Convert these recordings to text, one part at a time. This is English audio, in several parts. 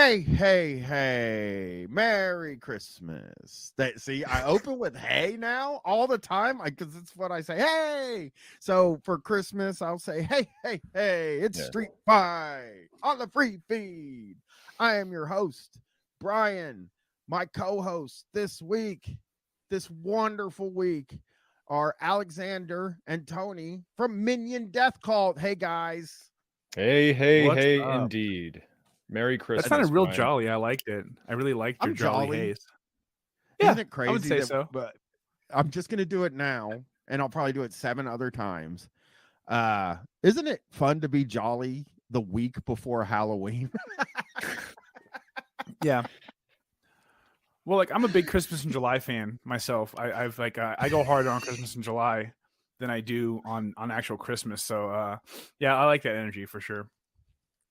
Hey, hey, hey, Merry Christmas. See, I open with hey now all the time because it's what I say. Hey. So for Christmas, I'll say, hey, it's Yeah. Street Fight on the free feed. I am your host, Brian. My co-host this week, this wonderful week, are Alexander and Tony from Minion Death Cult. Hey guys. What's Hey, up? indeed. Merry That Christmas, sounded real Brian. jolly. I liked it. I really liked your I'm jolly jolly. haze. Isn't Yeah, it I would crazy say that? so. But I'm just gonna do it now, and I'll probably do it 7 other times. Isn't it fun to be jolly the week before Halloween? Yeah. Well, like I'm a big Christmas in July fan myself. I go harder on Christmas in July than I do on actual Christmas. So yeah, I like that energy for sure.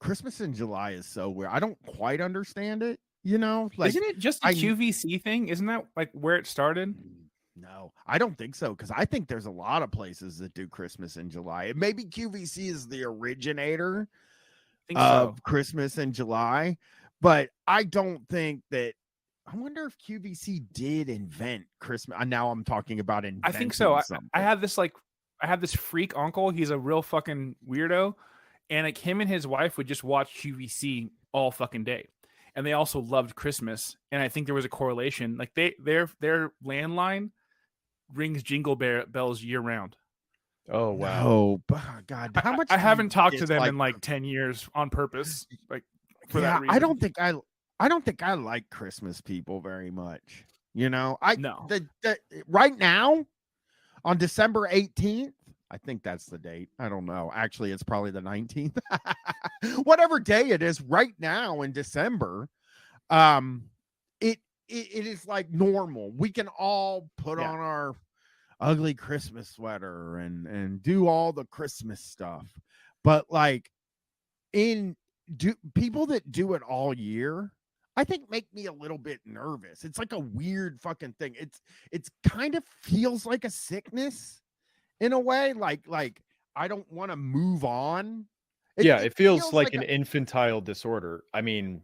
Christmas in July is so weird. I don't quite understand it. You know, like Isn't it just a QVC thing? Isn't that like where it started? No, I don't think so because I think there's a lot of places that do Christmas in July. Maybe QVC is the originator I think of so. Christmas in July, but I don't think that. I wonder if QVC did invent Christmas. Now I'm talking about inventing I think so. something. I have this freak uncle. He's a real fucking weirdo, and like him and his wife would just watch QVC all fucking day, and they also loved Christmas. And I think there was a correlation. Like their landline rings jingle bells year round. Oh wow. No, God, how much? I haven't talked to it's them like, in like 10 years on purpose, like for yeah, that reason. I don't think I like Christmas people very much. You know, No. Right now on December 18th, I think that's the date. I don't know. Actually, it's probably the 19th. Whatever day it is right now in December, it is like normal. We can all put on our ugly Christmas sweater and do all the Christmas stuff. But like do people that do it all year, I think make me a little bit nervous. It's like a weird fucking thing. It's kind of feels like a sickness in a way. Like I don't want to move on. It feels like an infantile disorder. I mean,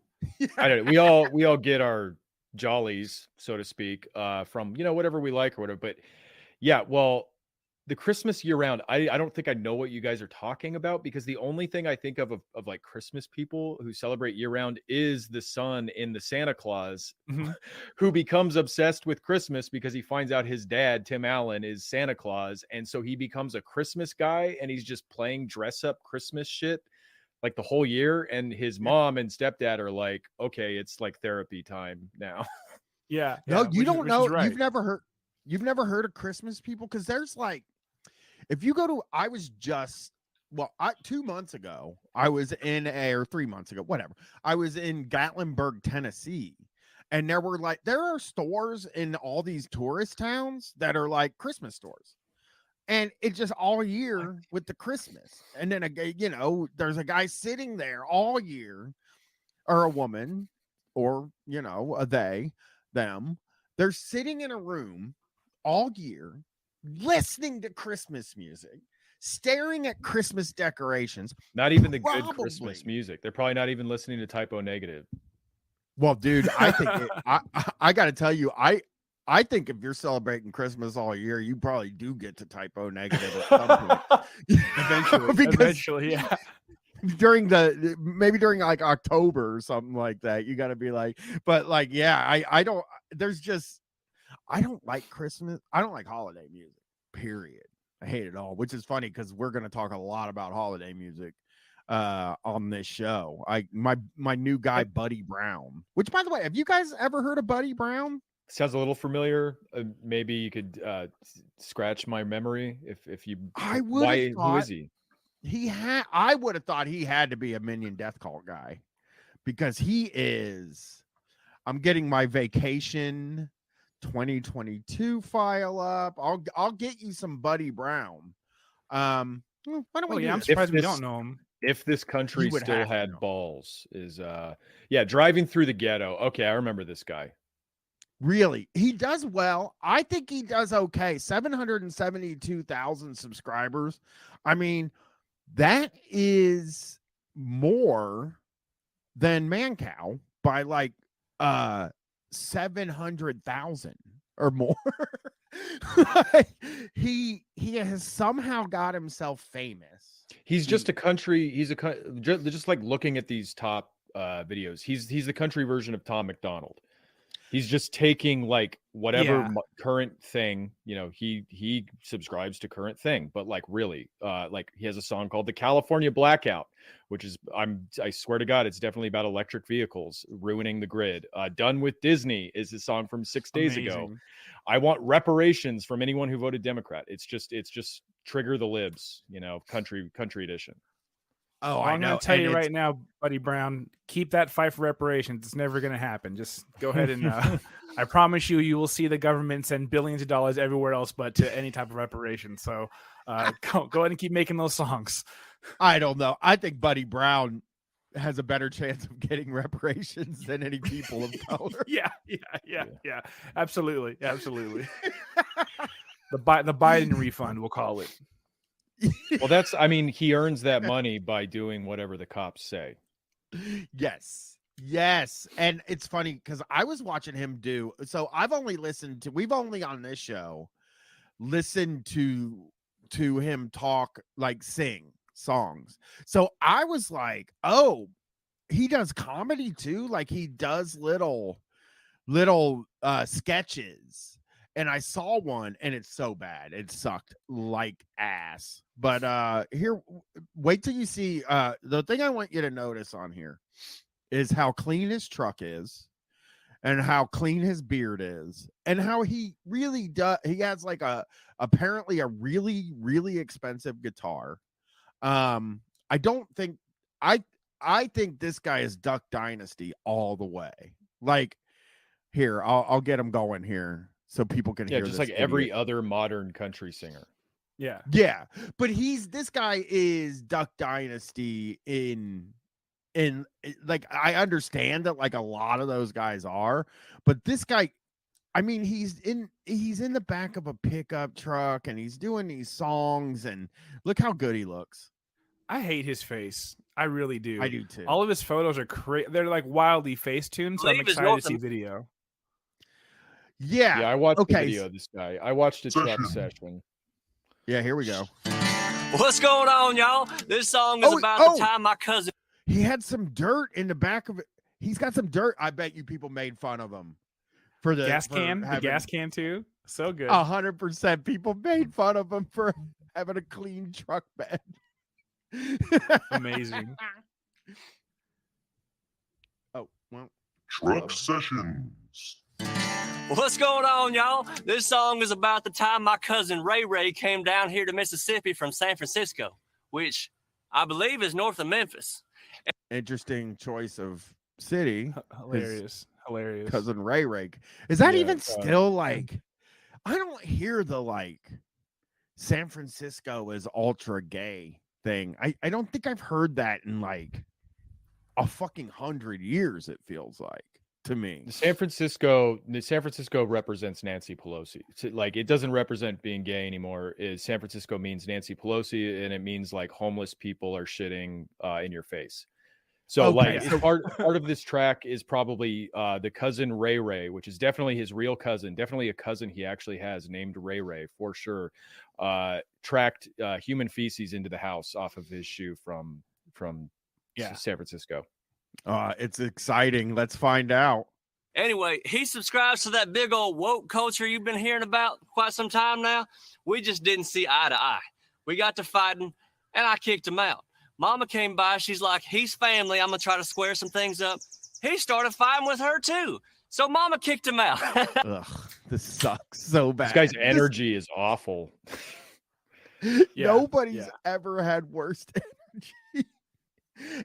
I don't know. We all get our jollies, so to speak, from whatever we like or whatever. But yeah, well, the Christmas year round, I don't think I know what you guys are talking about because the only thing I think of like Christmas people who celebrate year round is the son in the Santa Claus who becomes obsessed with Christmas because he finds out his dad, Tim Allen, is Santa Claus. And so he becomes a Christmas guy and he's just playing dress up Christmas shit like the whole year. And his mom and stepdad are like, okay, it's like therapy time now. Yeah. No, you don't know. Right. You've never heard of Christmas people because there's like, if you go to, I was just, 2 months ago, I was or 3 months ago, whatever. I was in Gatlinburg, Tennessee. And there are stores in all these tourist towns that are like Christmas stores. And it's just all year with the Christmas. And then, there's a guy sitting there all year, or a woman, or, them. They're sitting in a room all year listening to Christmas music, staring at Christmas decorations. Not even the good Christmas music. They're probably not even listening to Typo Negative. Well, dude, I think I got to tell you, I think if you're celebrating Christmas all year, you probably do get to Typo Negative at some point. Eventually, yeah. During like October or something like that, you got to be like, but like, yeah, I don't. I don't like Christmas. I don't like holiday music, period. I hate it all, which is funny because we're going to talk a lot about holiday music on this show. My new guy, Buddy Brown, which, by the way, have you guys ever heard of Buddy Brown? Sounds a little familiar. Maybe you could scratch my memory if you. Who is he? I would have thought he had to be a Minion Death Cult guy because he is. I'm getting my vacation 2022 file up. I'll get you some Buddy Brown. Why don't we? I'm surprised we don't know him. If this country still had balls, is Driving Through the Ghetto. Okay, I remember this guy. Really, he does well. I think he does okay. 772,000 subscribers. I mean, that is more than Mancow. by like 700,000 or more. he has somehow got himself famous. He's just a country. Just like looking at these top videos. He's the country version of Tom McDonald. He's just taking like whatever current thing, he subscribes to current thing, but like really, like he has a song called The California Blackout, which is, I swear to God, it's definitely about electric vehicles ruining the grid. Done with Disney is a song from 6 days ago. I want reparations from anyone who voted Democrat. It's just trigger the libs, country edition. Oh, I'm going to tell you right now, Buddy Brown, keep that fight for reparations. It's never going to happen. Just go ahead and I promise you will see the government send billions of dollars everywhere else but to any type of reparation. So go ahead and keep making those songs. I don't know. I think Buddy Brown has a better chance of getting reparations than any people of color. Yeah. Absolutely. The Biden refund, we'll call it. Well, he earns that money by doing whatever the cops say. Yes. And it's funny because I was watching him so we've only on this show listened to him talk, like sing songs. So I was like, oh, he does comedy too. Like he does little sketches. And I saw one and it's so bad. It sucked like ass. But here, wait till you see. The thing I want you to notice on here is how clean his truck is and how clean his beard is and how he really does. He has like apparently a really, really expensive guitar. I think this guy is Duck Dynasty all the way. Like here, I'll get him going here. So people can hear just this like idiot. Every other modern country singer. Yeah. But this guy is Duck Dynasty in like, I understand that like a lot of those guys are, but this guy, I mean, he's in the back of a pickup truck and he's doing these songs and look how good he looks. I hate his face. I really do. I do too. All of his photos are they're like wildly face tuned, so I'm excited to see video. Yeah, I watched the video of this guy. I watched a truck session. Yeah, here we go. What's going on, y'all? This song is about the time my cousin. He had some dirt in the back of it. He's got some dirt. I bet you people made fun of him for the gas can. The gas can too. So good. 100% people made fun of him for having a clean truck bed. Amazing. Oh well. Truck sessions. What's going on, y'all? This song is about the time my cousin Ray came down here to Mississippi from San Francisco, which I believe is north of Memphis. Interesting choice of city. Hilarious. Cousin Ray. Is that even still like, I don't hear the like San Francisco is ultra gay thing. I don't think I've heard that in like a fucking 100 years, it feels like. To me, San Francisco represents Nancy Pelosi. Like, it doesn't represent being gay anymore. San Francisco means Nancy Pelosi, and it means like homeless people are shitting in your face. So part of this track is probably the cousin Ray, which is definitely his real cousin, definitely a cousin he actually has named Ray for sure. Tracked human feces into the house off of his shoe from San Francisco. It's exciting. Let's find out. Anyway, he subscribes to that big old woke culture you've been hearing about quite some time now. We just didn't see eye to eye. We got to fighting, and I kicked him out. Mama came by. She's like, he's family. I'm going to try to square some things up. He started fighting with her, too. So Mama kicked him out. Ugh, this sucks so bad. This guy's energy is awful. Nobody's ever had worse energy.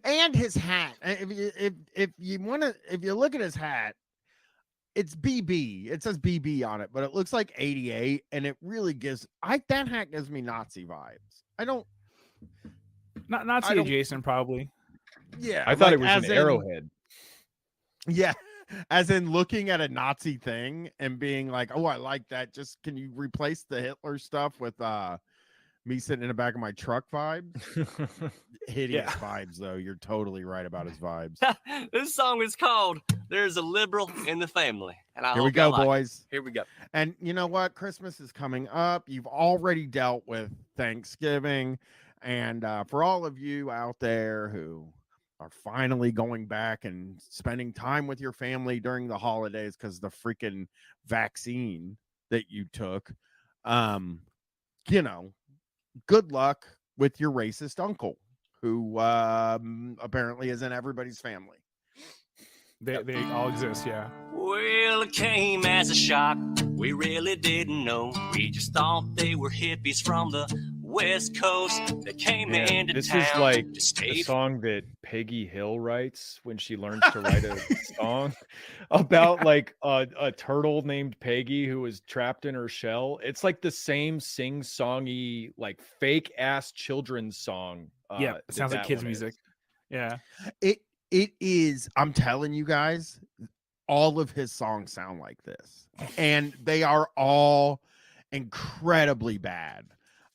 And his hat. If you look at his hat, it's BB. It says BB on it, but it looks like 88, and it really gives that hat gives me Nazi vibes. Nazi adjacent, probably. Yeah, I thought it was an arrowhead. Yeah, as in looking at a Nazi thing and being like, "Oh, I like that." Just can you replace the Hitler stuff with me sitting in the back of my truck vibes. Hideous Yeah. vibes, though. You're totally right about his vibes. This song is called "There's a Liberal in the Family," and I Here we hope go, y'all like it. boys. Here we go. And you know what? Christmas is coming up. You've already dealt with Thanksgiving. And for all of you out there who are finally going back and spending time with your family during the holidays because the freaking vaccine that you took, you know, good luck with your racist uncle who apparently is in everybody's family. They all exist, yeah. Well, it came as a shock. We really didn't know. We just thought they were hippies from the West Coast that came Man, into this town is like to the stay. song that Peggy Hill writes when she learns to write a song about like a turtle named Peggy who was trapped in her shell. It's like the same sing-songy, like fake ass children's song. Yeah, it sounds like kids' music. Yeah. It is, I'm telling you guys, all of his songs sound like this. And they are all incredibly bad.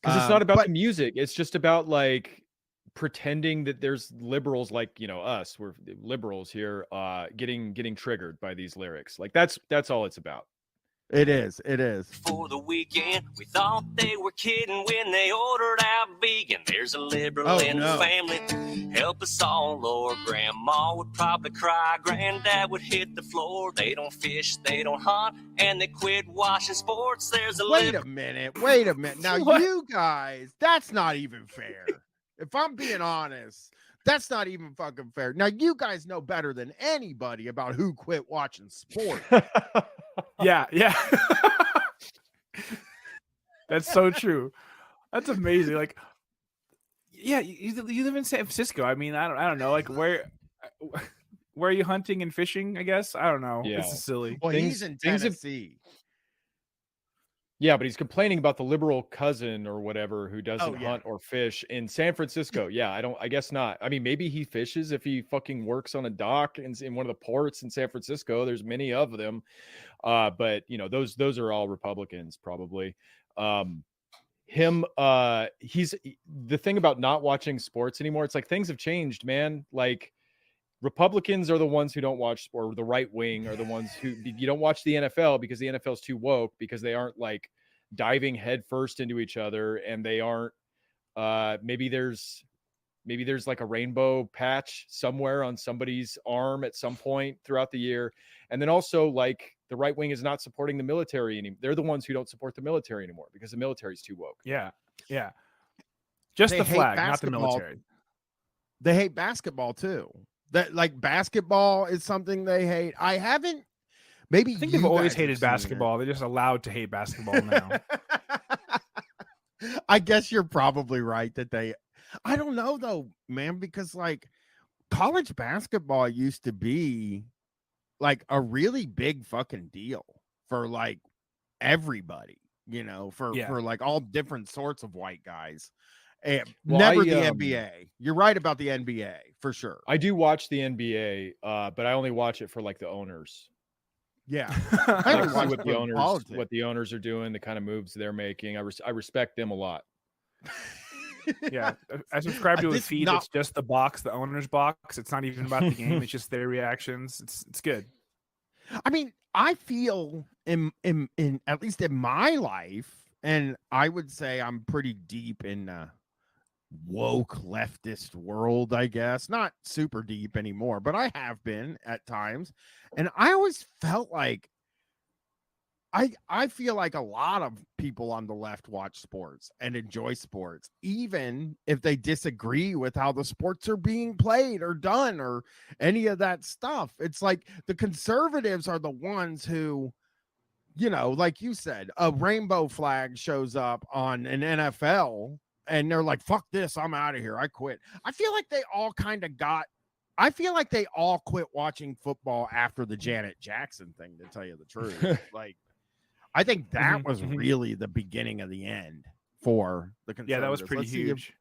Because it's not about the music. It's just about like pretending that there's liberals like, you know, us, we're liberals here, getting triggered by these lyrics. Like that's all it's about. It is. For the weekend, we thought they were kidding when they ordered out vegan. There's a liberal in the family. Help us all, Lord. Grandma would probably cry. Granddad would hit the floor. They don't fish, they don't hunt, and they quit watching sports. There's a Wait a minute. Now, you guys, that's not even fair. If I'm being honest, that's not even fucking fair. Now, you guys know better than anybody about who quit watching sports. Yeah. That's so true. That's amazing. Like, yeah, you live in San Francisco. I mean, I don't know. Like, where are you hunting and fishing? I guess I don't know. Yeah. This is silly. Well, he's in Tennessee. Yeah, but he's complaining about the liberal cousin or whatever who doesn't hunt or fish in San Francisco. Yeah, I guess not. I mean, maybe he fishes if he fucking works on a dock in one of the ports in San Francisco. There's many of them. But you know, those are all Republicans probably. He's the thing about not watching sports anymore. It's like things have changed, man. Like Republicans are the ones who don't watch, or the right wing are the ones who you don't watch the NFL because the NFL is too woke, because they aren't like diving headfirst into each other, and they aren't maybe there's like a rainbow patch somewhere on somebody's arm at some point throughout the year. And then also like the right wing is not supporting the military anymore. They're the ones who don't support the military anymore because the military is too woke. Yeah. Just They the hate flag, not the basketball. military. They hate basketball too. That like basketball is something they hate. I think they've always hated basketball. They're just allowed to hate basketball now. I guess you're probably right that I don't know though, man, because like college basketball used to be like a really big fucking deal for like everybody, you know, for like all different sorts of white guys. And never the NBA. You're right about the NBA for sure. I do watch the NBA, but I only watch it for like the owners. Yeah, I like see what the owners are doing, the kind of moves they're making. I respect them a lot. Yeah, I subscribe to a feed that's just the box, the owner's box. It's not even about the game; it's just their reactions. It's good. I mean, I feel in at least in my life, and I would say I'm pretty deep in woke leftist world, I guess. Not super deep anymore, but I have been at times. And I always felt like I feel like a lot of people on the left watch sports and enjoy sports, even if they disagree with how the sports are being played or done or any of that stuff. It's like the conservatives are the ones who, you know, like you said, a rainbow flag shows up on an NFL and they're like, fuck this, I'm out of here, I quit. I feel like they all quit watching football after the Janet Jackson thing, to tell you the truth. Like, I think that was really the beginning of the end for the conservatives. Yeah, that was pretty huge.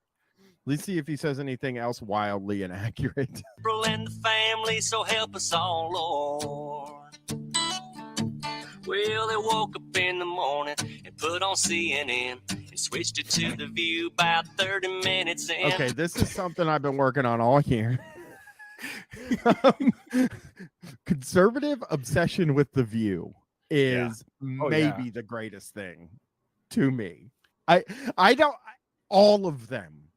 Let's see if he says anything else wildly inaccurate. In the family, so help us all, Lord. Well, they woke up in the morning and put on CNN He switched it to The View about 30 minutes in. Okay, this is something I've been working on all year. Conservative obsession with The View is maybe the greatest thing to me. I don't. All of them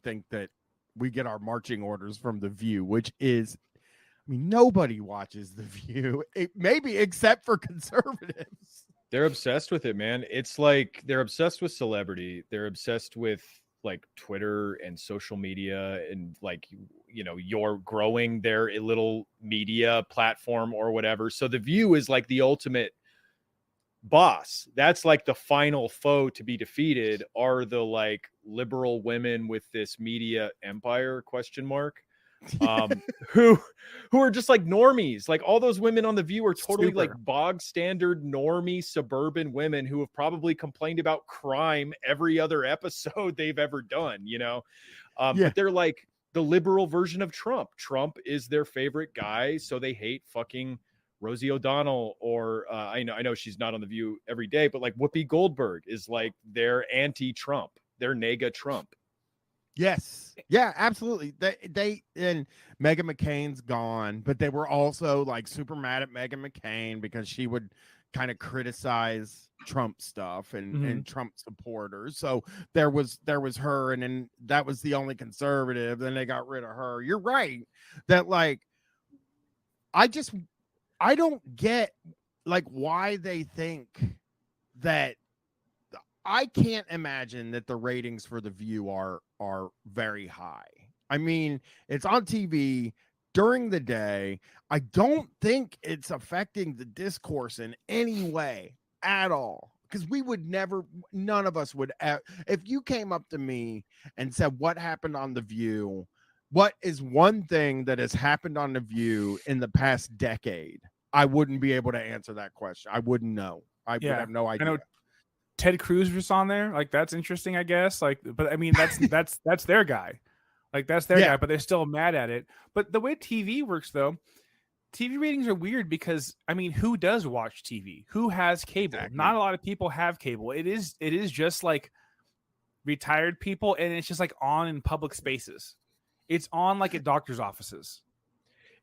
think that we get our marching orders from The View, which is, I mean, nobody watches The View, maybe except for conservatives. They're obsessed with it, man. It's like they're obsessed with celebrity. They're obsessed with like Twitter and social media, and like, you know, you're growing their little media platform or whatever. So The View is like the ultimate boss. That's like the final foe to be defeated, are the like liberal women with this media empire ? Who are just like normies. Like all those women on The View are totally like bog standard normie suburban women who have probably complained about crime every other episode they've ever done, you know. But they're like the liberal version of Trump. Trump is their favorite guy, so they hate fucking Rosie O'Donnell, or I know she's not on The View every day, but like Whoopi Goldberg is like their anti-Trump, their nega Trump. Yes. Yeah, absolutely. They and Meghan McCain's gone, but they were also like super mad at Meghan McCain because she would kind of criticize Trump stuff and Trump supporters. So there was her, and then that was the only conservative. Then they got rid of her. You're right that like I don't get like why they think that. I can't imagine that the ratings for The View are very high. I mean, it's on TV during the day. I don't think it's affecting the discourse in any way at all. Because we would never, none of us would, if you came up to me and said, what happened on The View? What is one thing that has happened on The View in the past decade? I wouldn't be able to answer that question. I wouldn't know. I would have no idea. I know Ted Cruz was on there. Like, that's interesting, I guess. Like, but I mean, that's their guy. Like, that's their guy, but they're still mad at it. But the way TV works, though, TV ratings are weird because, I mean, who does watch TV? Who has cable? Exactly. Not a lot of people have cable. It is just like retired people, and it's just like on in public spaces. It's on like at doctor's offices.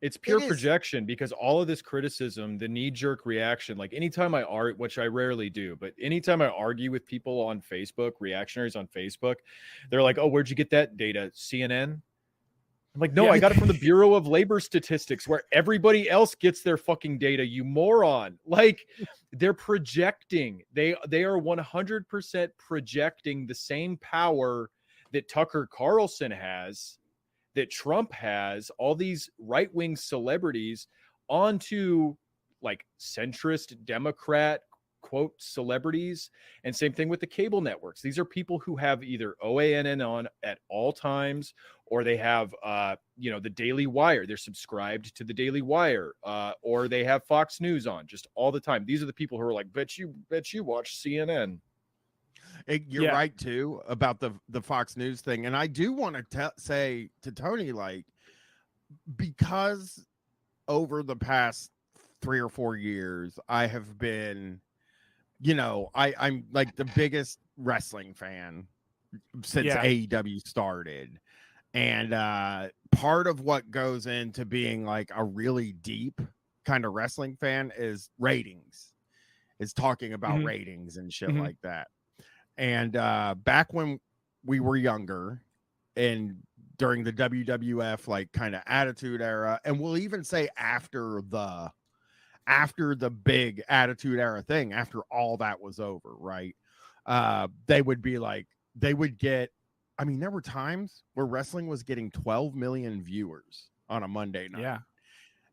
It's pure projection, because all of this criticism, the knee-jerk reaction, like anytime I argue, which I rarely do, but anytime I argue with people on Facebook, reactionaries on Facebook, they're like, oh, where'd you get that data? CNN? I'm like, no, I got it from the Bureau of Labor Statistics, where everybody else gets their fucking data, you moron. Like, they're projecting. They are 100% projecting the same power that Tucker Carlson has, that Trump has, all these right-wing celebrities onto like centrist Democrat quote celebrities. And same thing with the cable networks. These are people who have either OANN on at all times, or they have, the Daily Wire. They're subscribed to the Daily Wire, or they have Fox News on just all the time. These are the people who are like, bet you watch CNN. You're right too about the Fox News thing, and I do want to say to Tony, like, because over the past 3 or 4 years, I have been, I'm like the biggest wrestling fan since AEW started, and part of what goes into being like a really deep kind of wrestling fan is ratings, is talking about ratings and shit like that. And back when we were younger, and during the WWF like kind of Attitude Era, and we'll even say after the big Attitude Era thing, after all that was over, right? They would get, I mean, there were times where wrestling was getting 12 million viewers on a Monday night.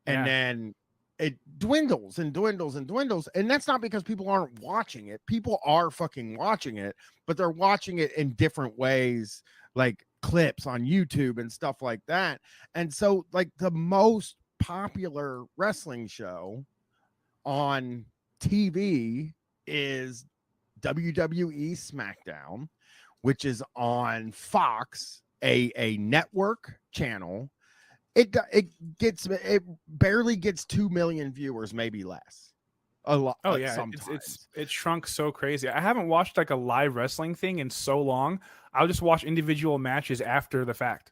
And then it dwindles and dwindles and dwindles. And that's not because people aren't watching it. People are fucking watching it, but they're watching it in different ways, like clips on YouTube and stuff like that. And so like the most popular wrestling show on TV is WWE SmackDown, which is on Fox, a network channel. It barely gets 2 million viewers, maybe less. a lot. Oh yeah, sometimes. it's shrunk so crazy. I haven't watched like a live wrestling thing in so long. I'll just watch individual matches after the fact.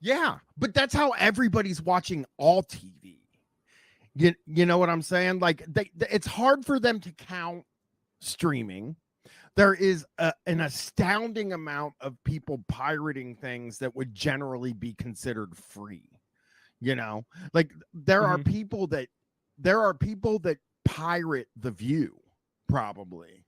Yeah, but that's how everybody's watching all TV. You know what I'm saying? Like it's hard for them to count streaming. There is an astounding amount of people pirating things that would generally be considered free. You know, like there are people that pirate The View probably.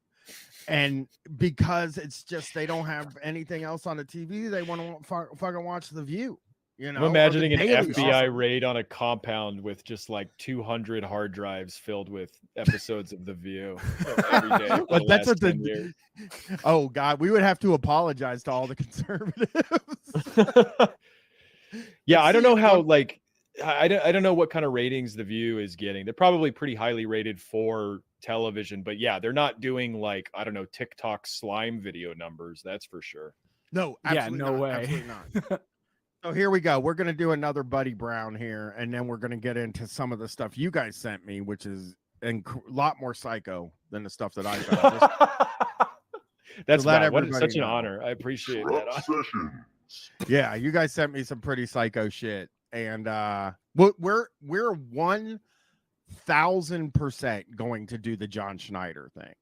And because it's just they don't have anything else on the TV, they want to fucking watch The View. You know, I'm imagining an FBI raid on a compound with just like 200 hard drives filled with episodes of The View every day. But that's what the oh god, we would have to apologize to all the conservatives. Yeah, I don't know how like I don't know what kind of ratings The View is getting. They're probably pretty highly rated for television, but yeah, they're not doing like, I don't know, TikTok slime video numbers. That's for sure. No, absolutely no way. Absolutely not. So here we go. We're going to do another Buddy Brown here, and then we're going to get into some of the stuff you guys sent me, which is a lot more psycho than the stuff that I got. That's such an honor. I appreciate that. Yeah, you guys sent me some pretty psycho shit, and we're 1,000% going to do the John Schneider thing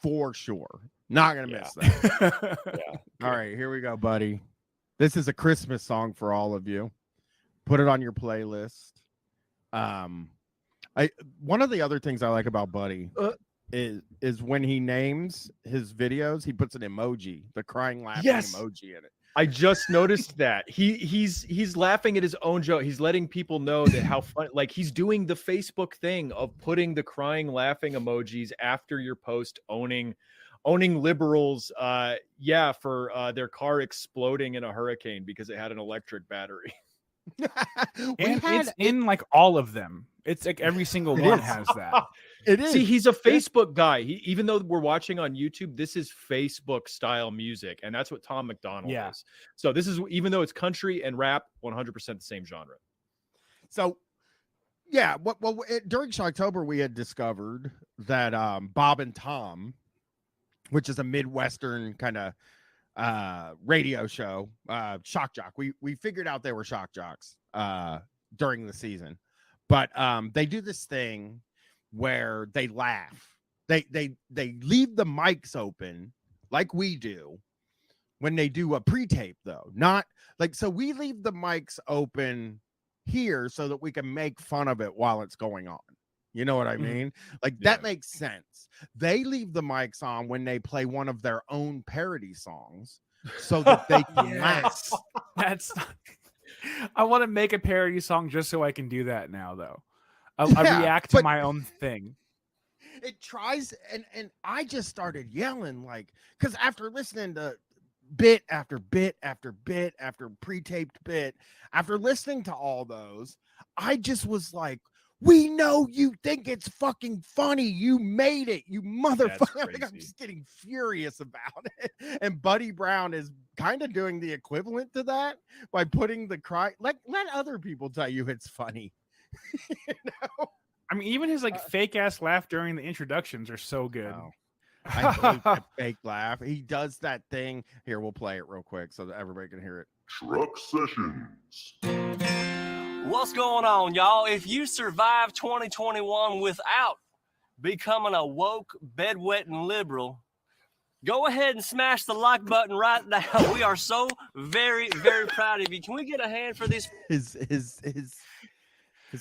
for sure. Not gonna miss that. Yeah. All right, here we go, buddy. This is a Christmas song for all of you. Put it on your playlist. One of the other things I like about Buddy is when he names his videos, he puts an emoji, the crying laughing emoji in it. I just noticed that he's laughing at his own joke. He's letting people know that how fun, like he's doing the Facebook thing of putting the crying laughing emojis after your post, owning liberals for their car exploding in a hurricane because it had an electric battery. It's in like all of them. It's like every single one has that. It is. See, he's a Facebook guy. Even though we're watching on YouTube, this is Facebook style music, and that's what Tom McDonald is. So this is, even though it's country and rap, 100% the same genre. So yeah, during Shocktober we had discovered that Bob and Tom, which is a Midwestern kind of radio show, shock jock. We figured out they were shock jocks during the season, but they do this thing where they laugh. They leave the mics open like we do when they do a pre-tape, though. Not like, so we leave the mics open here so that we can make fun of it while it's going on. You know what I mean? Like that makes sense. They leave the mics on when they play one of their own parody songs so that they can laugh. I want to make a parody song just so I can do that now, though. I react to my own thing. It tries, and I just started yelling, like, because after listening to bit after bit after bit after pre-taped bit, after listening to all those, I just was like, we know you think it's fucking funny. You made it, you motherfucker. Like, I'm just getting furious about it. And Buddy Brown is kind of doing the equivalent to that by putting the cry. Let other people tell you it's funny. You know? I mean, even his like fake ass laugh during the introductions are so good. Oh, I hate that fake laugh. He does that thing. Here, we'll play it real quick so that everybody can hear it. Truck Sessions. What's going on, y'all? If you survived 2021 without becoming a woke, bedwetting liberal, go ahead and smash the like button right now. We are so very, very proud of you. Can we get a hand for this? His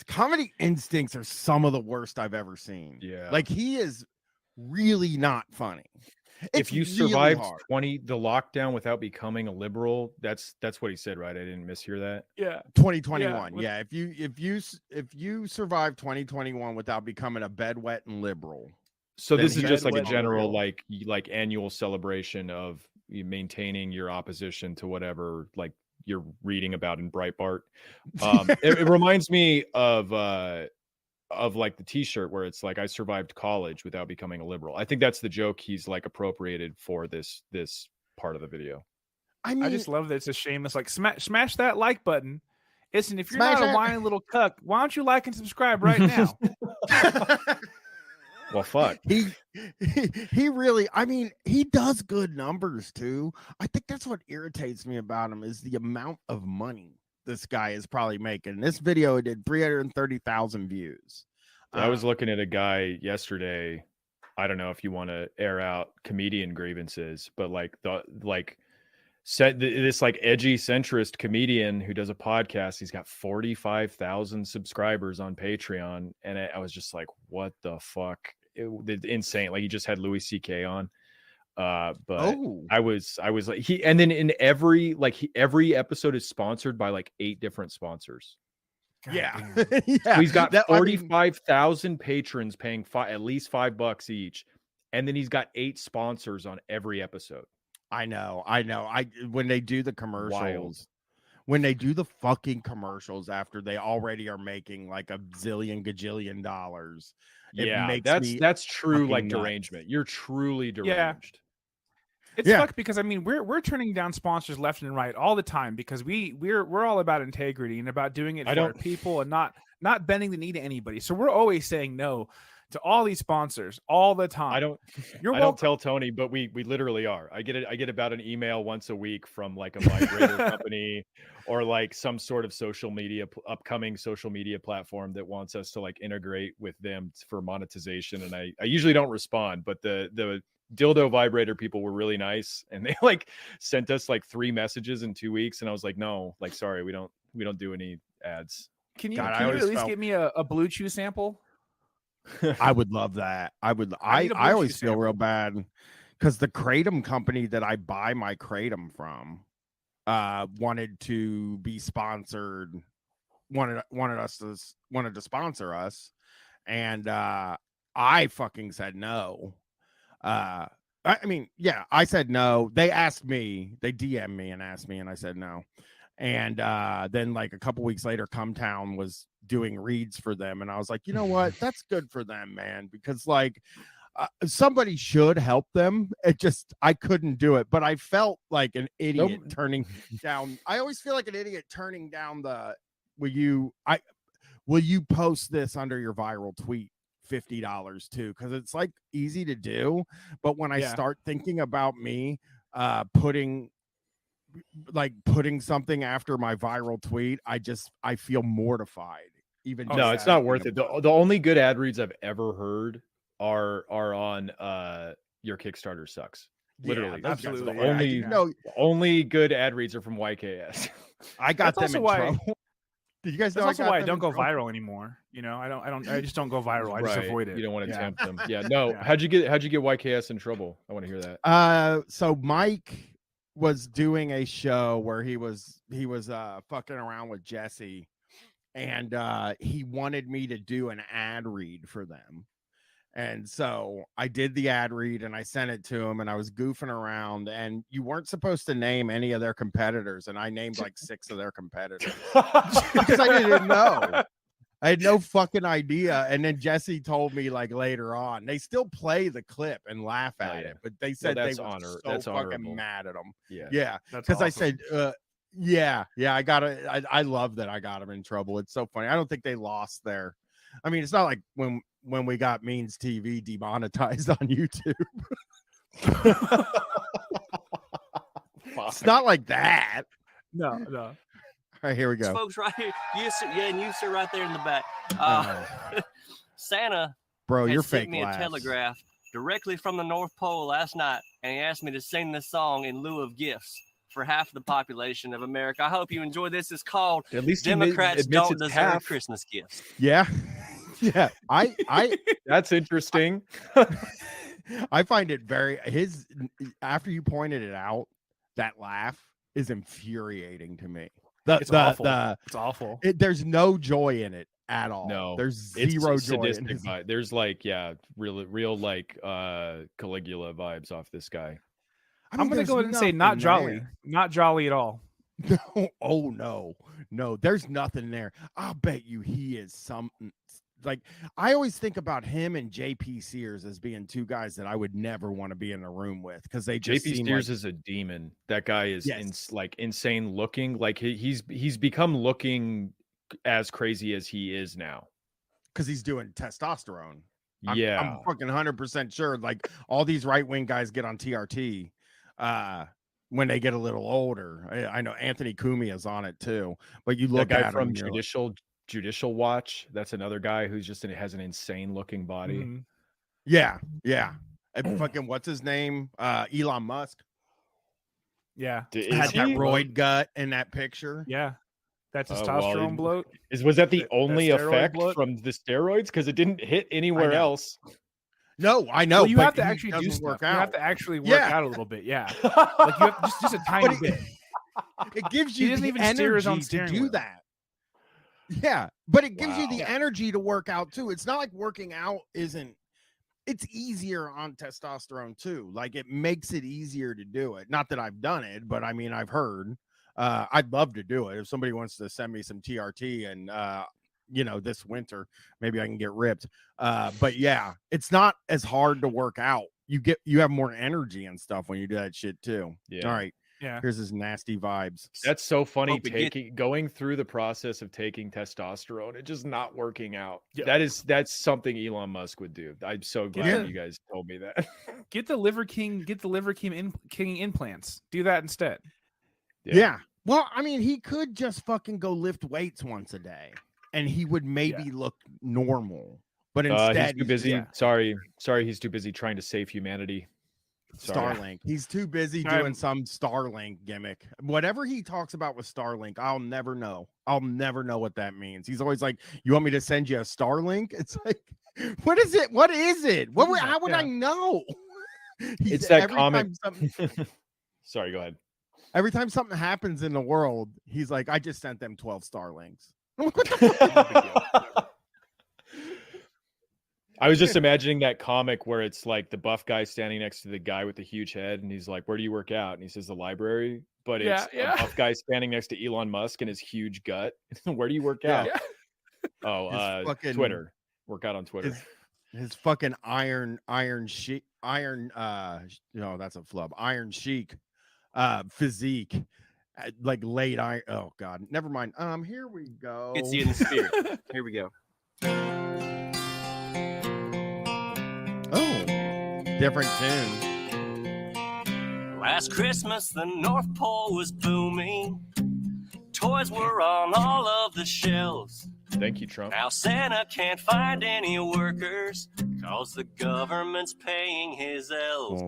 comedy instincts are some of the worst I've ever seen. Yeah. Like, he is really not funny. If you survived the lockdown without becoming a liberal, that's what he said, right? I didn't mishear that. Yeah. 2021. Yeah. If you survive 2021 without becoming a bedwetting liberal. So this is just like a general like annual celebration of you maintaining your opposition to whatever like you're reading about in Breitbart. It reminds me of like the t-shirt where it's like, I survived college without becoming a liberal. I think that's the joke he's like appropriated for this part of the video. I mean, I just love that it's a shameless like smash that like button. Listen, if you're not a whiny little cuck, why don't you like and subscribe right now? Well, fuck. He really, I mean, he does good numbers too. I think that's what irritates me about him is the amount of money this guy is probably making. This video did 330,000 views. I was looking at a guy yesterday. I don't know if you want to air out comedian grievances, but this like edgy centrist comedian who does a podcast. He's got 45,000 subscribers on Patreon, and I was just like, "What the fuck?" It's insane. Like he just had Louis C.K. on, but I was like and then in every episode is sponsored by like 8 different sponsors. Yeah. So he's got 45,000 patrons paying at least $5 each, and then he's got 8 sponsors on every episode. I know. When they do the commercials, when they do the fucking commercials after they already are making like a zillion gajillion dollars, that's true. Like nuts. Derangement. You're truly deranged. It's fucked because I mean we're turning down sponsors left and right all the time because we're all about integrity and about doing it for our people and not bending the knee to anybody. So we're always saying no to all these sponsors all the time. I don't tell Tony, but we literally are. I get about an email once a week from like a vibrator company or like some sort of upcoming social media platform that wants us to like integrate with them for monetization. And I usually don't respond, but the dildo vibrator people were really nice and they like sent us like 3 messages in 2 weeks. And I was like, no, like, sorry, we don't do any ads. Can you at least give me a Blue Chew sample? I would love that. I always feel real bad because the Kratom company that I buy my Kratom from wanted to be sponsored, wanted to sponsor us, and I fucking said no. I mean, yeah, I said no. They asked me, they DM'd me and asked me, and I said no. And then like a couple weeks later, Cumtown was doing reads for them, and I was like, you know what, that's good for them, man, because like somebody should help them. I couldn't do it, but I felt like an idiot turning down. I always feel like an idiot turning down will you post this under your viral tweet $50 too, because it's like easy to do, but when I start thinking about me putting something after my viral tweet, I feel mortified. No, it's not worth it. The only good ad reads I've ever heard are on Your Kickstarter Sucks. Literally, yeah, absolutely. The only good ad reads are from YKS. I got them in trouble. Did you guys know? That's also why I don't go viral anymore. You know, I just don't go viral. I just avoid it. You don't want to tempt them. Yeah, no. Yeah. How'd you get YKS in trouble? I want to hear that. So Mike was doing a show where he was fucking around with Jesse, and he wanted me to do an ad read for them. And so I did the ad read and I sent it to him, and I was goofing around, and you weren't supposed to name any of their competitors, and I named like 6 of their competitors because I didn't know. I had no fucking idea. And then Jesse told me like later on, they still play the clip and laugh at it, but they said they were so fucking mad at them. Yeah. Because awesome. I said, I got it. I love that I got them in trouble. It's so funny. I don't think they lost their. I mean, it's not like when we got Means TV demonetized on YouTube. It's not like that. No. All right, here we go. Folks, right here. You sit right there in the back. Santa, bro, you're sent fake. Me a telegraph directly from the North Pole last night, and he asked me to sing this song in lieu of gifts for half the population of America. I hope you enjoy this. It's called "At least Democrats Don't Deserve Christmas Gifts." Yeah. I That's interesting. I find it after you pointed it out, that laugh is infuriating to me. It's awful. It's awful. There's no joy in it at all. No, there's zero joy in it. There's like, real like Caligula vibes off this guy. I'm gonna go ahead and say not jolly at all. No, oh no, there's nothing there. I'll bet you he is something. Like, I always think about him and JP Sears as being 2 guys that I would never want to be in a room with, because they just JP Sears is a demon. That guy is insane looking. Like he's become looking as crazy as he is now, because he's doing testosterone. I'm Yeah. fucking 100% sure. Like all these right wing guys get on TRT when they get a little older. I know Anthony Cumia is on it too. But you That look guy at from him, you're like, Judicial Watch. That's another guy who's just has an insane looking body. Mhm. yeah. And fucking what's his name? Elon Musk Yeah. had that roid gut in that picture. Yeah. That Oh, testosterone well, bloat. Was that the That only steroid effect bloat? from the steroids? Because it didn't hit anywhere know. else. No, I know. Well, you but have to he actually do doesn't stuff. work You out. have to actually work Yeah. out a little bit. Yeah. Like you have just a tiny it- bit. It gives He you doesn't the even steer his own energy to steering do wheel. that. Yeah, but it gives you Wow. the energy to work out too. It's not like working out isn't. It's easier on testosterone too. Like it makes it easier to do it. Not that I've done it, but I mean I've heard. I'd love to do it if somebody wants to send me some TRT and this winter maybe I can get ripped. But yeah, it's not as hard to work out. You have more energy and stuff when you do that shit too. Yeah. All right. Yeah. Here's his nasty vibes. That's so funny. Hope we get- Going through the process of taking testosterone and just not working out. Yeah. That's something Elon Musk would do. I'm so glad Yeah. you guys told me that. Get the Liver King King implants. Do that instead. Yeah. Well, I mean, he could just fucking go lift weights once a day and he would maybe look normal. But instead, he's too busy. yeah. Sorry, he's too busy trying to save humanity. Sorry. Starlink. He's too busy I'm- doing some Starlink gimmick. Whatever he talks about with Starlink, I'll never know. I'll never know what that means. He's always like, "You want me to send you a Starlink?" It's like, what is it? What is it? How would I know? It's that every comic. time something- Sorry, go ahead. Every time something happens in the world, he's like, "I just sent them 12 Starlinks." I'm like, what the fuck is the big deal? I was just imagining that comic where it's like the buff guy standing next to the guy with the huge head, and he's like, "Where do you work out?" And he says, "The library." But it's Yeah. a buff guy standing next to Elon Musk and his huge gut. Where do you work Yeah. out? Oh, His fucking- Twitter. Work out on Twitter. His fucking iron chic, that's a flub. Iron chic physique. Like late iron. Oh god, never mind. Here we go. Gets you in the spirit. Here we go. Oh, different tune. Last Christmas, the North Pole was booming. Toys were on all of the shelves. Thank you, Trump. Now Santa can't find any workers cause the government's paying his elves.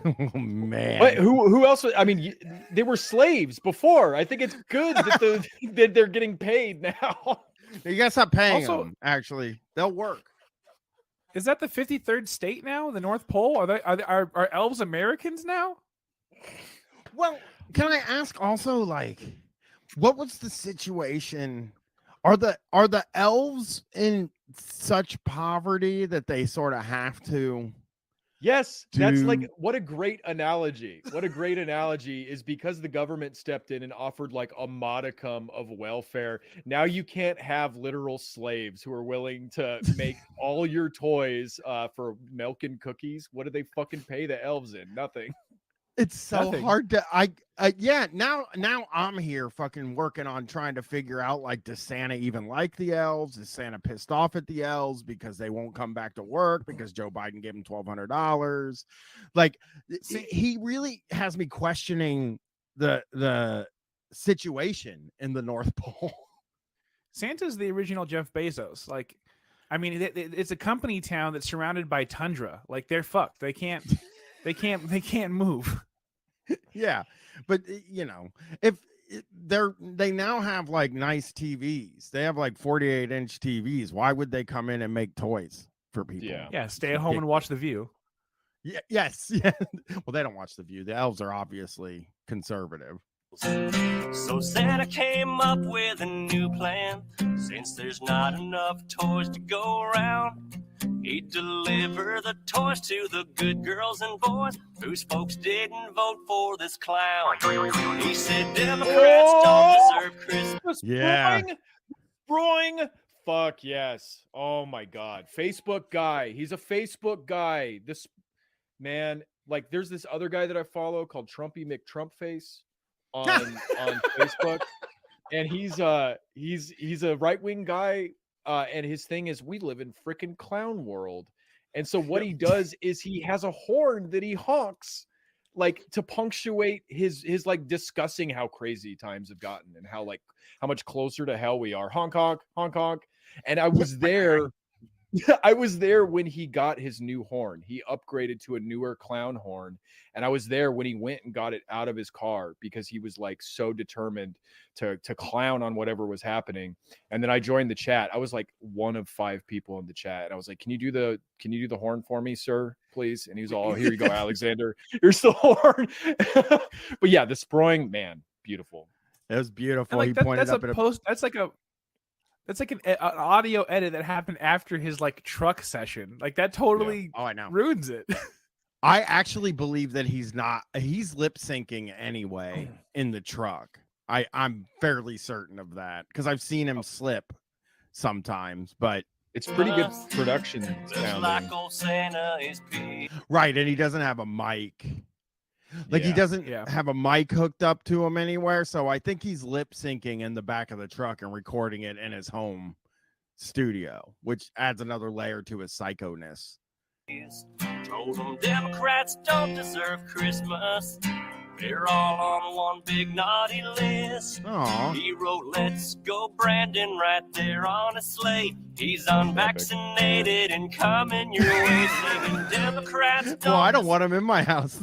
Oh, man. But who else? I mean, they were slaves before. I think it's good that that they're getting paid now. You gotta stop paying Also- them. Actually, they'll work. Is that the 53rd state now? The North Pole? Are elves Americans now? Well, can I ask also, like, what was the situation? Are the elves in such poverty that they sort of have to? Yes, that's like Dude. what a great analogy. What a great analogy is because the government stepped in and offered like a modicum of welfare. Now you can't have literal slaves who are willing to make all your toys for milk and cookies. What do they fucking pay the elves in? Nothing. It's so Nothing. hard to now I'm here fucking working on trying to figure out, like, does Santa even like the elves? Is Santa pissed off at the elves because they won't come back to work because Joe Biden gave him $1,200? Like, he really has me questioning the situation in the North Pole. Santa's the original Jeff Bezos. Like, I mean, it's a company town that's surrounded by tundra. Like, they're fucked. They can't move. Yeah, but if they now have like nice TVs, they have like 48-inch TVs. Why would they come in and make toys for people? Yeah. Yeah, stay at home and watch The View. Yeah, yes. Yeah. Well, they don't watch The View. The elves are obviously conservative. So Santa came up with a new plan. Since there's not enough toys to go around, he'd deliver the toys to the good girls and boys whose folks didn't vote for this clown. He said Democrats don't deserve Christmas. Yeah. Broing. Fuck yes. Oh my God. Facebook guy. He's a Facebook guy. This man, like, there's this other guy that I follow called Trumpy McTrumpface on Facebook, and he's a right-wing guy and his thing is we live in frickin' clown world. And so what he does is he has a horn that he honks like to punctuate his like discussing how crazy times have gotten and how much closer to hell we are. Honk honk honk honk. And I was there. I was there when he got his new horn. He upgraded to a newer clown horn. And I was there when he went and got it out of his car because he was like so determined to clown on whatever was happening. And then I joined the chat. I was like one of 5 people in the chat. And I was like, can you do the horn for me, sir, please? And he was all, here you go, Alexander. Here's the horn. But yeah, the sproing, man, beautiful. It was beautiful. Like He pointed up at That's like an audio edit that happened after his like truck session. Like that totally I know. ruins it. I actually believe that he's lip syncing anyway in the truck. I'm fairly certain of that because I've seen him slip sometimes, but it's pretty good production like old Santa is pee. Right, and he doesn't have a mic. He doesn't have a mic hooked up to him anywhere, so I think he's lip syncing in the back of the truck and recording it in his home studio, which adds another layer to his psychoness. Told them Democrats don't deserve Christmas. They're all on one big naughty list. Aww. He wrote, "Let's go, Brandon," right there on his slate. He's unvaccinated and coming your way, singing Democrats don't. Well, I don't want him in my house.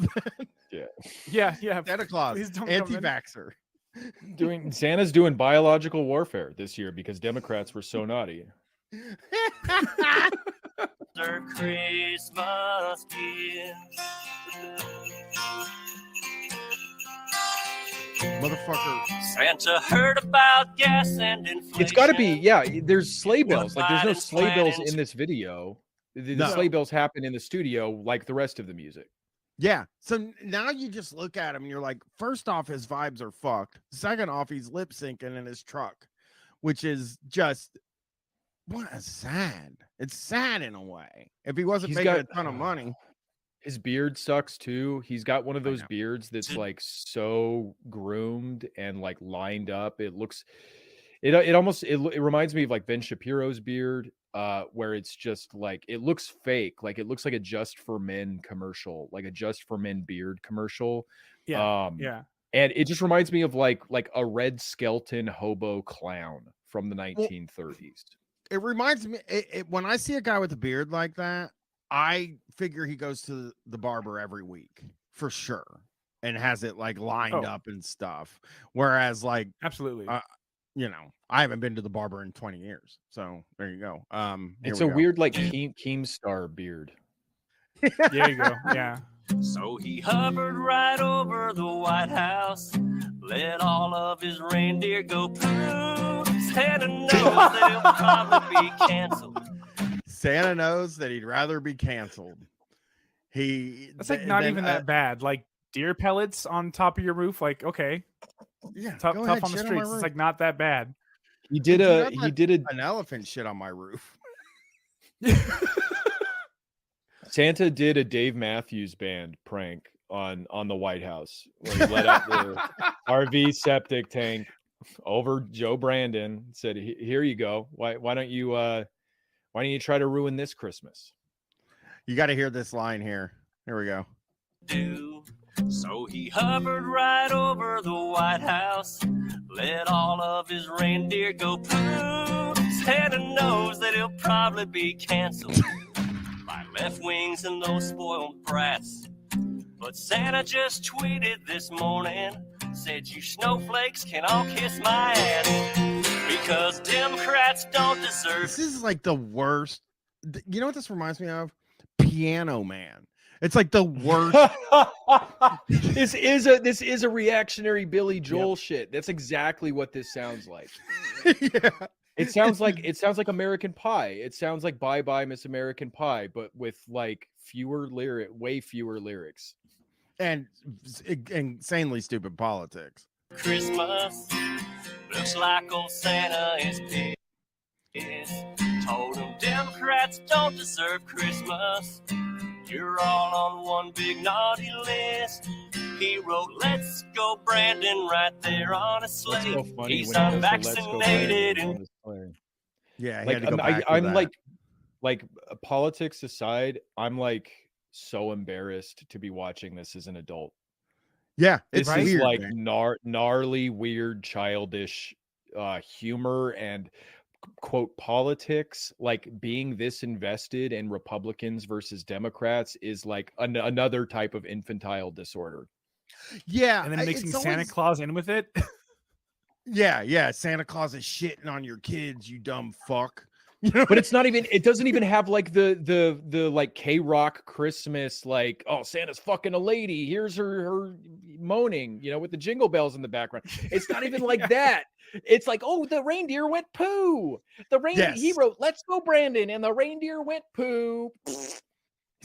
Yeah. Santa Claus, Please don't come in. anti-vaxxer. Santa's doing biological warfare this year because Democrats were so naughty. Their Christmas gifts. Motherfucker. Santa heard about gas and inflation. It's got to be, there's sleigh bells. Like, there's no sleigh bells in this video. The sleigh bells happen in the studio like the rest of the music. Yeah. So now you just look at him and you're like, first off, his vibes are fucked. Second off, he's lip syncing in his truck, which is just sad. It's sad in a way. If he wasn't making a ton of money. His beard sucks too. He's got one of those beards that's like so groomed and like lined up. It looks, it reminds me of like Ben Shapiro's beard, where it's just like, it looks fake. Like it looks like a Just for Men commercial, like a Just for Men beard commercial. Yeah. And it just reminds me of like a Red Skelton hobo clown from the 1930s. It reminds me, when I see a guy with a beard like that, I figure he goes to the barber every week for sure and has it like lined up and stuff. Whereas like, absolutely, I haven't been to the barber in 20 years. So there you go. It's a weird like Keemstar beard. There you go. Yeah. So he hovered right over the White House, let all of his reindeer go poo. Santa knows that he'll probably be canceled. Santa knows that he'd rather be canceled. That's like not even that bad. Like deer pellets on top of your roof. Like, okay. Yeah. Tough on the streets. It's like not that bad. He did an elephant shit on my roof. Santa did a Dave Matthews Band prank on the White House where he let out the RV septic tank over Joe Brandon. Said, "Here you go. Why don't you try to ruin this Christmas?" You got to hear this line here. Here we go. So he hovered right over the White House, let all of his reindeer go poo. Santa knows that he'll probably be canceled by left wings and those spoiled brats. But Santa just tweeted this morning, said, "You snowflakes can all kiss my ass because Democrats don't deserve." This is like the worst. You know what this reminds me of? Piano Man. It's like the worst. This is a reactionary Billy Joel shit. That's exactly what this sounds like. Yeah. It sounds like American Pie. It sounds like Bye Bye Miss American Pie, but with like way fewer lyrics. And insanely stupid politics. Christmas looks like old Santa is pissed. Told him Democrats don't deserve Christmas. You're all on one big naughty list. He wrote, "Let's go, Brandon," right there on a slate. He's unvaccinated and Yeah, he Like had to go back to I'm that. like politics aside, I'm like so embarrassed to be watching this as an adult. Yeah, This it's is weird, like man. gnarly, weird, childish humor and quote politics. Like being this invested in Republicans versus Democrats is like another type of infantile disorder. Yeah, And then mixing it's Santa always Claus in with it. yeah. Santa Claus is shitting on your kids, you dumb fuck. You know, But it's not even, it doesn't even have like the like K-Rock Christmas, like, oh, Santa's fucking a lady, here's her moaning, you know, with the jingle bells in the background. It's not even like that. It's like, oh, the reindeer went poo. The reindeer, he Yes. wrote, let's go, Brandon, and the reindeer went poo. It's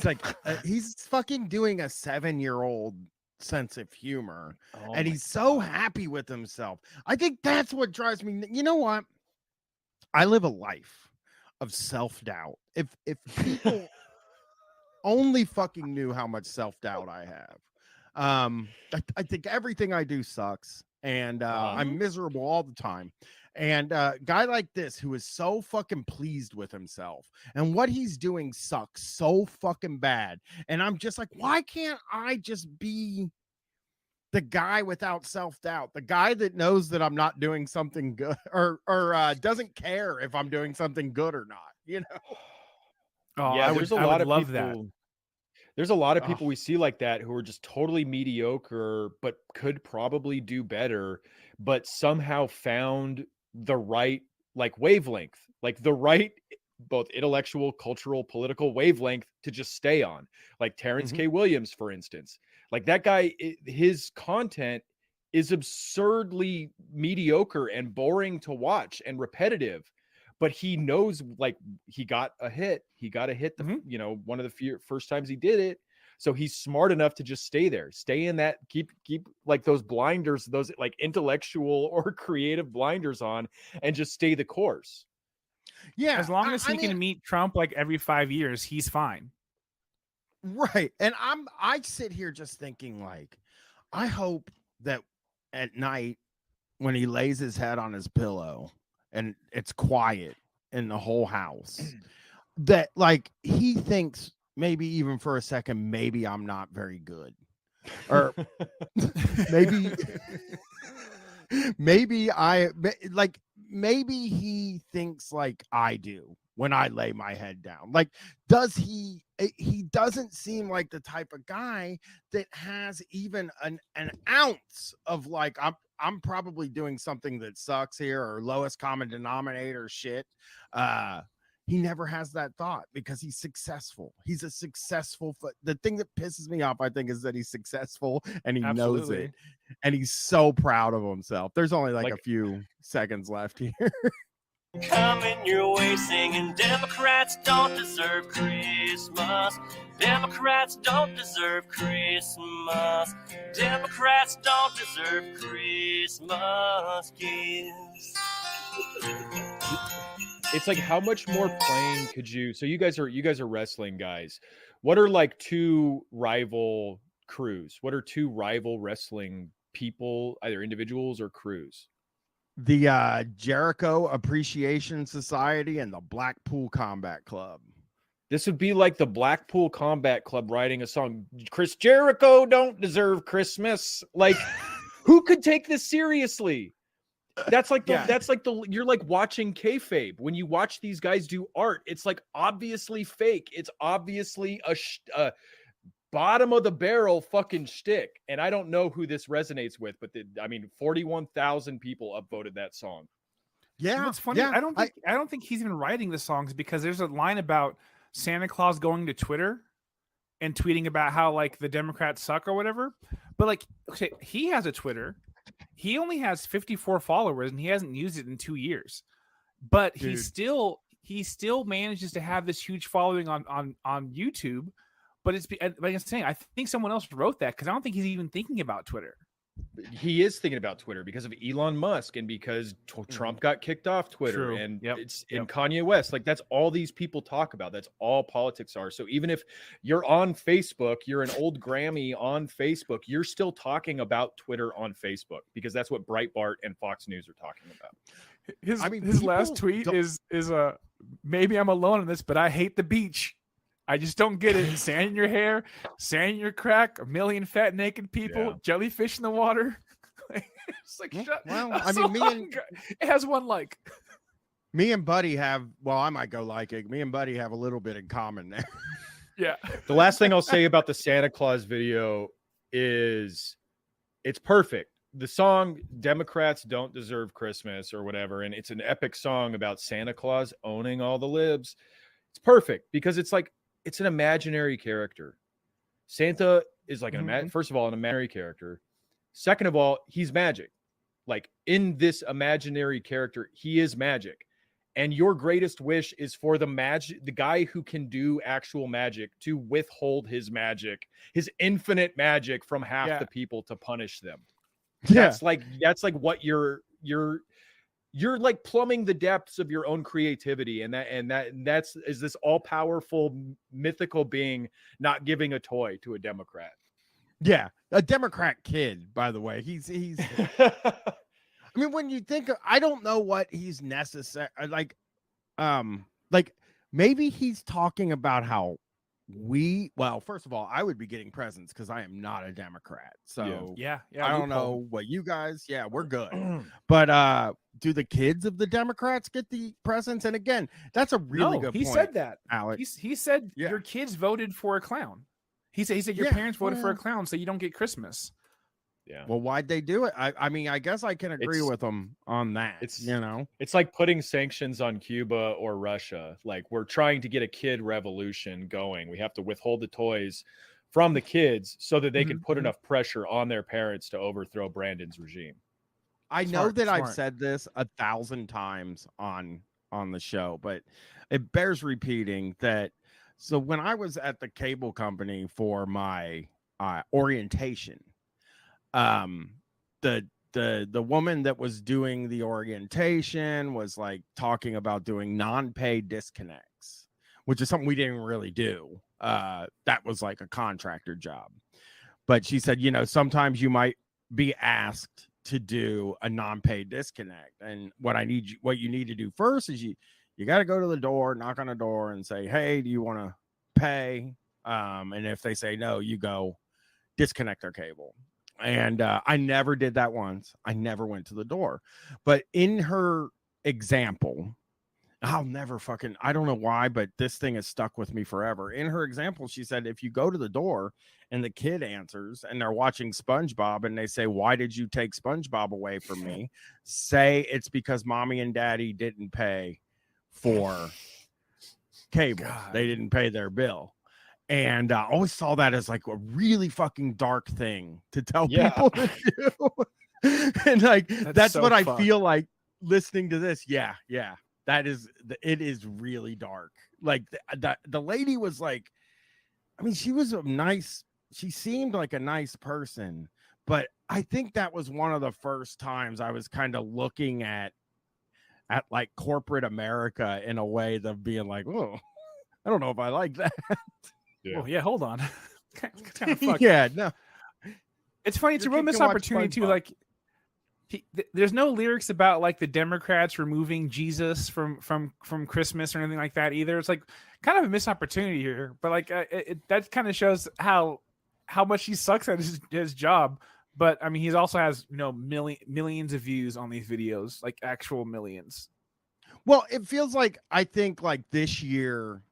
like he's fucking doing a 7-year-old sense of humor, Oh and my he's so God. happy with himself. I think that's what drives me. You know what? I live a life of self-doubt. If people only fucking knew how much self-doubt I have. I think everything I do sucks, and I'm miserable all the time. And a guy like this who is so fucking pleased with himself and what he's doing sucks so fucking bad. And I'm just like, why can't I just be the guy without self-doubt, the guy that knows that I'm not doing something good or doesn't care if I'm doing something good or not, you know? Oh, Yeah, I there's would a lot of love people. that. There's a lot of Oh. people we see like that who are just totally mediocre, but could probably do better, but somehow found the right like wavelength, like the right both intellectual, cultural, political wavelength to just stay on. Like Terrence Mhm. K. Williams, for instance. Like that guy, his content is absurdly mediocre and boring to watch and repetitive. But he knows, like, he got a hit. He got a hit, you know, one of the first times he did it. So he's smart enough to just stay there, stay in that, keep like those blinders, those like intellectual or creative blinders on, and just stay the course. Yeah. As long as he I mean, can meet Trump like every 5 years, he's fine. right. And I sit here just thinking, like, I hope that at night when he lays his head on his pillow and it's quiet in the whole house, that like he thinks maybe even for a second, maybe I'm not very good. Or maybe maybe maybe he thinks like I do when I lay my head down. Like, does he doesn't seem like the type of guy that has even an ounce of like, I'm probably doing something that sucks here, or lowest common denominator shit. He never has that thought because he's successful. He's a successful. The thing that pisses me off, I think, is that he's successful and he knows it, and he's so proud of himself. There's only like a few seconds left here. Coming your way singing, Democrats don't deserve Christmas. Democrats don't deserve Christmas. Democrats don't deserve Christmas gifts. It's like, how much more plain could you? So you guys are wrestling guys. What are like two rival crews? What are two rival wrestling people, either individuals or crews? The Jericho Appreciation Society and the Blackpool Combat Club. This would be like the Blackpool Combat Club writing a song. Chris Jericho don't deserve Christmas. Like, who could take this seriously? That's like you're like watching kayfabe. When you watch these guys do art, it's like obviously fake. It's obviously a bottom of the barrel fucking shtick. And I don't know who this resonates with, but 41,000 people upvoted that song. Yeah, what's funny? Yeah, I don't think he's even writing the songs, because there's a line about Santa Claus going to Twitter and tweeting about how like the Democrats suck or whatever. But like, okay, he has a Twitter. He only has 54 followers and he hasn't used it in 2 years. But he still manages to have this huge following on YouTube. But like I'm saying, I think someone else wrote that, because I don't think he's even thinking about Twitter. He is thinking about Twitter because of Elon Musk and because Trump got kicked off Twitter. True. And it's in Kanye West. Like, that's all these people talk about. That's all politics are. So even if you're on Facebook, you're an old Grammy on Facebook, you're still talking about Twitter on Facebook, because that's what Breitbart and Fox News are talking about. his I mean, his last people tweet don't- is maybe I'm alone in this, but I hate the beach. I just don't get it. Sand in your hair, sand in your crack, a million fat naked people, Yeah. jellyfish in the water. It's like, Yeah, shut. well, I'm I so mean, hungry. It has one like. me and Buddy have. Well, I might go like it. Me and Buddy have a little bit in common there. Yeah. The last thing I'll say about the Santa Claus video is it's perfect. The song Democrats Don't Deserve Christmas or whatever, and it's an epic song about Santa Claus owning all the libs. It's perfect because it's like it's an imaginary character. Santa is like first of all, an imaginary character. Second of all, he's magic. Like in this imaginary character, he is magic. And your greatest wish is for the guy who can do actual magic to withhold his magic, his infinite magic from half the people to punish them. That's like what you're like plumbing the depths of your own creativity. And that's this all-powerful mythical being not giving a toy to a Democrat. Yeah, a Democrat kid, by the way. He's I mean, when you think I don't know what he's necessary like maybe he's talking about how well, first of all, I would be getting presents because I am not a Democrat. So Yeah. I don't know what you guys, we're good. But do the kids of the Democrats get the presents? And again, that's a really good he point. said that. Alex. He said Yeah. your kids voted for a clown. He said your parents voted for a clown, so you don't get Christmas. Yeah. Well, why'd they do it? I mean, I guess I can agree with them on that. It's like putting sanctions on Cuba or Russia. Like we're trying to get a kid revolution going. We have to withhold the toys from the kids so that they can put enough pressure on their parents to overthrow Brandon's regime. I know that I've said this 1,000 times on the show, but it bears repeating that. So when I was at the cable company for my orientation, the woman that was doing the orientation was like talking about doing non-paid disconnects, which is something we didn't really do. That was like a contractor job. But she said, sometimes you might be asked to do a non-paid disconnect. And what you need to do first is you got to go to the door, knock on the door and say, hey, do you want to pay? And if they say no, you go disconnect their cable. And I never did that once. I never went to the door. But in her example, I don't know why, but this thing has stuck with me forever. In her example, she said, if you go to the door and the kid answers and they're watching SpongeBob and they say, why did you take SpongeBob away from me? Say it's because mommy and daddy didn't pay for cable. God. They didn't pay their bill. And I always saw that as like a really fucking dark thing to tell people to do. And like, that's so what I fucked. feel like listening to this. Yeah. It is really dark. Like the lady was like, I mean, she seemed like a nice person, but I think that was one of the first times I was kind of looking at like corporate America in a way of being like, oh, I don't know if I like that. Yeah. Well, hold on. Kind of fucked. Yeah, no. It's funny. It's a Your real kid can watch opportunity too. SpongeBob. Like, there's no lyrics about like the Democrats removing Jesus from Christmas or anything like that either. It's like kind of a missed opportunity here. But like, that kind of shows how much he sucks at his job. But I mean, he also has millions of views on these videos, like actual millions. Well, it feels like I think like this year,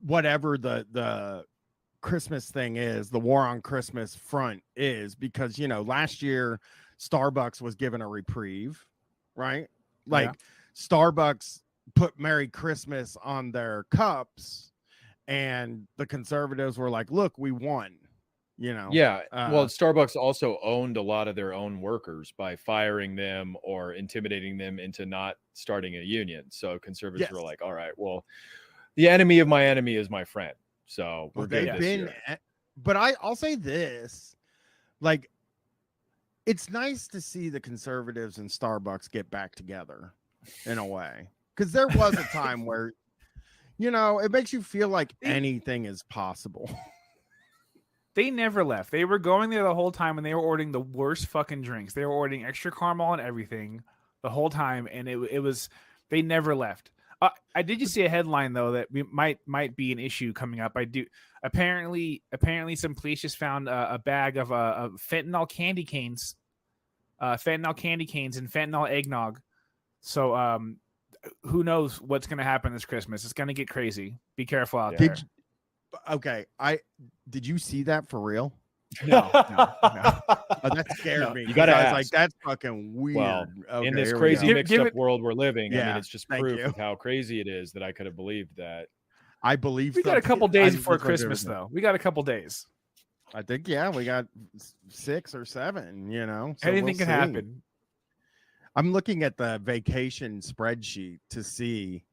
whatever the Christmas thing is, the war on Christmas front is, because last year Starbucks was given a reprieve, right? Like Starbucks put Merry Christmas on their cups and the conservatives were like, look, we won. Well, Starbucks also owned a lot of their own workers by firing them or intimidating them into not starting a union. So conservatives were like, all right, well, the enemy of my enemy is my friend. So we're good this year. But I'll say this, like, it's nice to see the conservatives and Starbucks get back together in a way, because there was a time where, it makes you feel like anything is possible. They never left. They were going there the whole time, and they were ordering the worst fucking drinks. They were ordering extra caramel and everything. the whole time, and it was they never left. I did just see a headline though that we might be an issue coming up. I do apparently some police just found a bag of fentanyl candy canes, and fentanyl eggnog. So who knows what's going to happen this Christmas? It's going to get crazy. Be careful out there. Did you see that for real? No. Oh, that scared me. You gotta I was ask. like, that's fucking weird. Well, Okay, in this here we crazy go. mixed up world we're living, I Yeah, mean, it's just thank proof you. of how crazy it is that I could have believed that. I believe We got a something. couple days I- before that's my favorite Christmas, thing. though. We got a couple days. I think we got 6 or 7. So Anything we'll can see. happen. I'm looking at the vacation spreadsheet to see.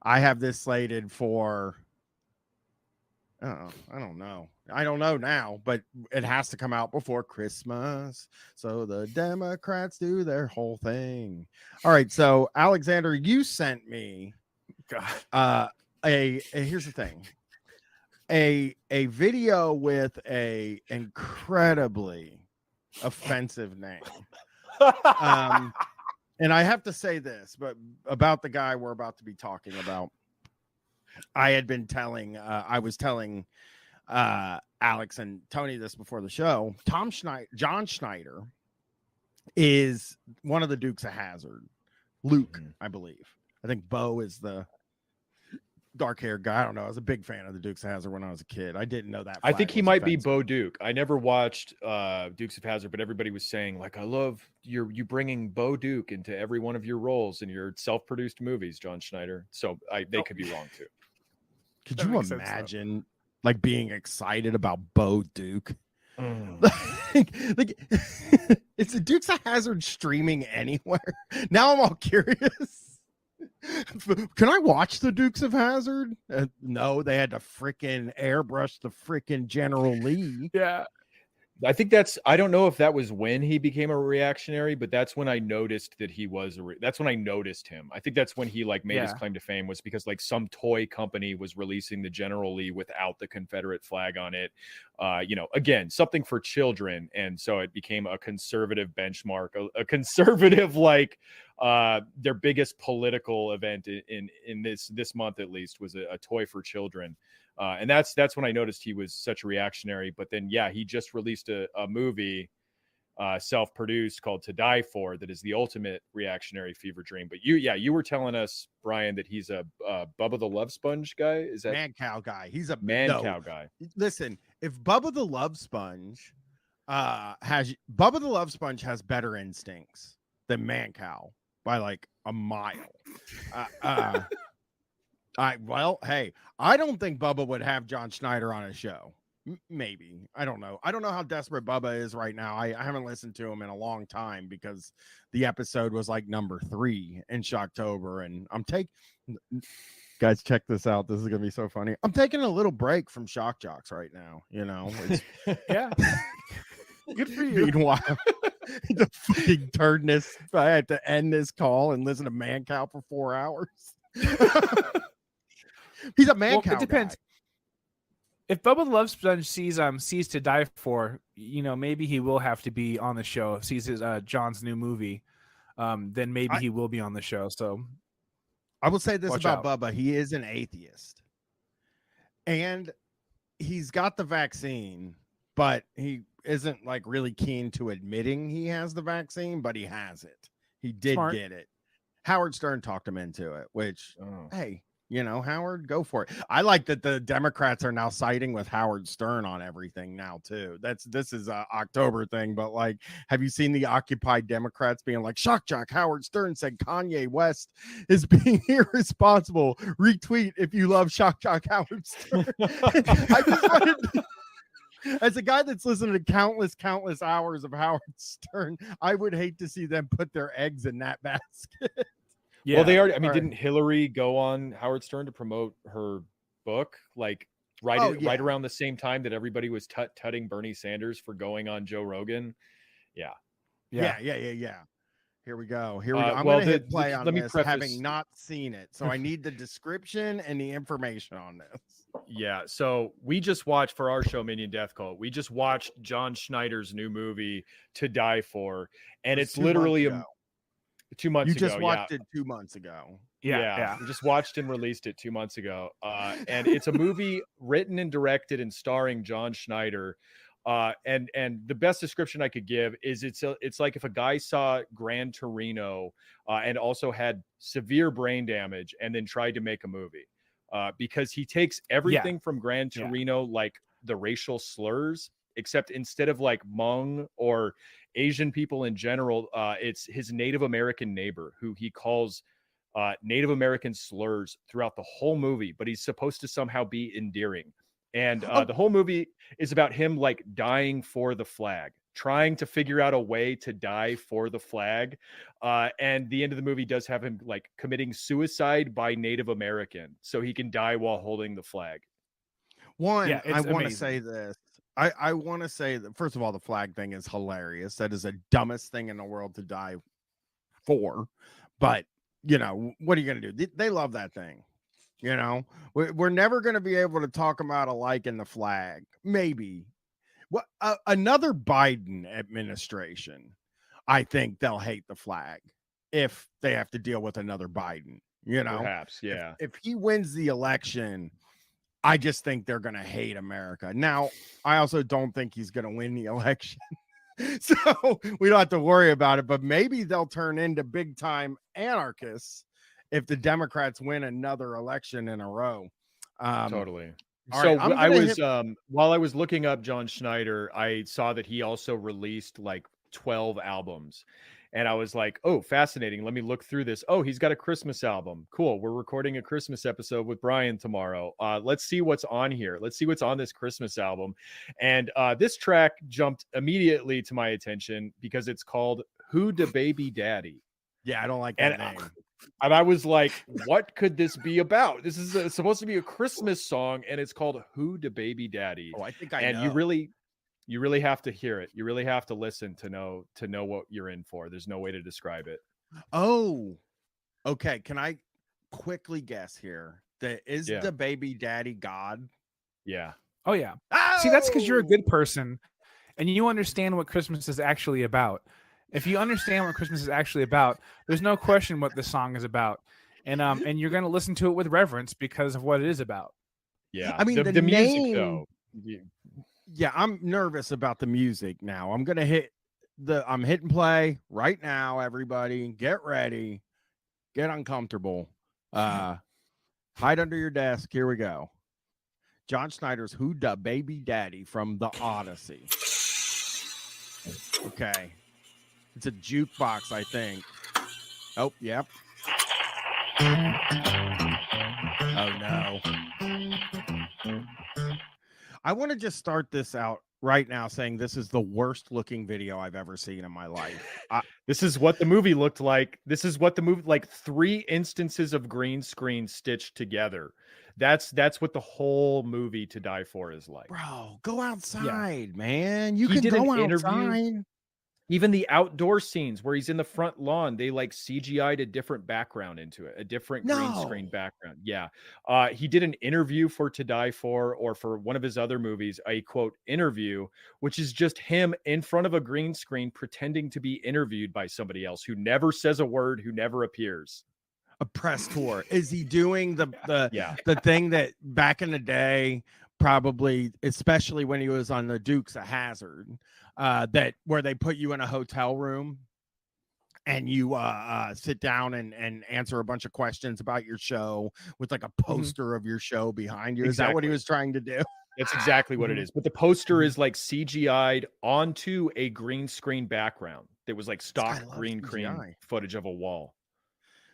I have this slated for. I don't know. I don't know now, but it has to come out before Christmas. So the Democrats do their whole thing. All right. So Alexander, you sent me God. here's the thing. A video with a incredibly offensive name. And I have to say this, but about the guy we're about to be talking about. I was telling Alex and Tony this before the show. John Schneider is one of the Dukes of Hazzard. Luke, I believe. I think Bo is the dark-haired guy. I don't know. I was a big fan of the Dukes of Hazzard when I was a kid. I didn't know that. I think he flag was might be offensive. Bo Duke. I never watched Dukes of Hazzard, but everybody was saying, like, I love you bringing Bo Duke into every one of your roles in your self-produced movies, John Schneider. So they could be wrong too. Could That you makes sense, though. imagine like being excited about Bo Duke? like is the Dukes of Hazzard streaming anywhere? Now I'm all curious. Can I watch the Dukes of Hazzard? No, they had to freaking airbrush the freaking General Lee. Yeah. I think I don't know if that was when he became a reactionary, but that's when I noticed that he was that's when I noticed him. I think that's when he like made his claim to fame, was because like some toy company was releasing the General Lee without the Confederate flag on it. Again, something for children. And so it became a conservative benchmark, a conservative, like their biggest political event in this month, at least, was a toy for children. And that's when I noticed he was such a reactionary. But then, he just released a movie, self-produced, called To Die For, that is the ultimate reactionary fever dream. But you were telling us, Brian, that he's a Bubba the Love Sponge guy. Is that Man cow guy? He's a cow guy. Listen, if Bubba the Love Sponge Bubba the Love Sponge has better instincts than Man Cow by like a mile. Hey, I don't think Bubba would have John Schneider on his show. Maybe. I don't know. I don't know how desperate Bubba is right now. I haven't listened to him in a long time because the episode was like number 3 in Shocktober. And guys, check this out. This is going to be so funny. I'm taking a little break from Shock Jocks right now. It's Yeah. Good for you. meanwhile, the fucking turdness. I had to end this call and listen to Man Cow for 4 hours. He's a Man Cow. It depends. Guy. If Bubba the Love Sponge sees To Die For, maybe he will have to be on the show. If sees his John's new movie, then maybe he will be on the show. So I will say this Watch about out. Bubba. He is an atheist. And he's got the vaccine, but he isn't like really keen to admitting he has the vaccine, but he has it. He did Smart. get it. Howard Stern talked him into it, which, hey, Howard, go for it. I like that the Democrats are now siding with Howard Stern on everything now too. This is a October thing, but like, have you seen the Occupy Democrats being like, Shock Jock, Howard Stern said Kanye West is being irresponsible. Retweet if you love Shock Jock Howard Stern. I just wanted as a guy that's listened to countless hours of Howard Stern, I would hate to see them put their eggs in that basket. yeah. Well, they already. I mean, All right. didn't Hillary go on Howard Stern to promote her book, like right around the same time that everybody was tutting Bernie Sanders for going on Joe Rogan? Yeah. Yeah. Here we go. I'm well, going to hit play on let me this, preface- having not seen it. So I need the description and the information on this. Yeah, so we just watched for our show Minion Death Cult. We just watched John Schneider's new movie To Die For, and it's 2 literally months ago. 2 months You ago. just watched it 2 months ago. Yeah. We just watched and released it 2 months ago. And it's a movie written and directed and starring John Schneider. And the best description I could give is it's like if a guy saw Gran Torino and also had severe brain damage and then tried to make a movie. Because he takes everything from Gran Torino, like the racial slurs, except instead of like Hmong or Asian people in general, it's his Native American neighbor who he calls Native American slurs throughout the whole movie, but he's supposed to somehow be endearing. And the whole movie is about him like dying for the flag, trying to figure out a way to die for the flag. And the end of the movie does have him like committing suicide by Native American so he can die while holding the flag. I want to say this. I want to say that, first of all, the flag thing is hilarious. That is the dumbest thing in the world to die for. But, you know, what are you going to do? They love that thing. You know, we're never going to be able to talk about alike in the flag. Maybe. What another Biden administration, I think they'll hate the flag if they have to deal with another Biden. You know, perhaps, yeah. If he wins the election, I just think they're going to hate America. Now, I also don't think he's going to win the election. So we don't have to worry about it, but maybe they'll turn into big time anarchists if the win another election in a row. Totally. So right, I was while I was looking up John Schneider, I saw that he also released like 12 albums. And I was like, oh, fascinating. Let me look through this. Oh, he's got a Christmas album. Cool. We're recording a Christmas episode with Brian tomorrow. Let's see what's on here. Let's see what's on this Christmas album. And this track jumped immediately to my attention because it's called Who Da Baby Daddy. Yeah, I don't like that name. And I was like, what could this be about? This is supposed to be a Christmas song, and it's called Who Da Baby Daddy. Oh, I think I know. You really have to hear it. You really have to listen to know what you're in for. There's no way to describe it. Oh, okay. Can I quickly guess here? The baby daddy God? Yeah. Oh, yeah. Oh! See, that's because you're a good person and you understand what Christmas is actually about. If you understand what Christmas is actually about, there's no question what this song is about. And you're going to listen to it with reverence because of what it is about. Yeah. I mean, the music, name, though. Yeah, I'm nervous about the music now. I'm hitting play right now, everybody. Get ready. Get uncomfortable. Hide under your desk. Here we go. John Schneider's Who Da Baby Daddy from the Odyssey. Okay. It's a jukebox, I think. Oh, yep. Oh, no. I want to just start this out right now saying this is the worst looking video I've ever seen in my life. This is what the movie looked like. This is what the movie, like 3 instances of green screen stitched together. That's what the whole movie To Die For is like. Bro, go outside, man. You can did go an outside. Interview. Even the outdoor scenes where he's in the front lawn, they like CGI'd a different background into it, a different green screen background. Yeah. He did an interview for To Die For, or for one of his other movies, a quote interview, which is just him in front of a green screen pretending to be interviewed by somebody else who never says a word, who never appears. A press tour. Is he doing the thing that back in the day, probably, especially when he was on the Dukes of Hazzard, that where they put you in a hotel room and you sit down and answer a bunch of questions about your show with like a poster of your show behind you? Is that what he was trying to do? That's exactly what it is. But the poster is like CGI'd onto a green screen background. It was like stock green screen footage of a wall.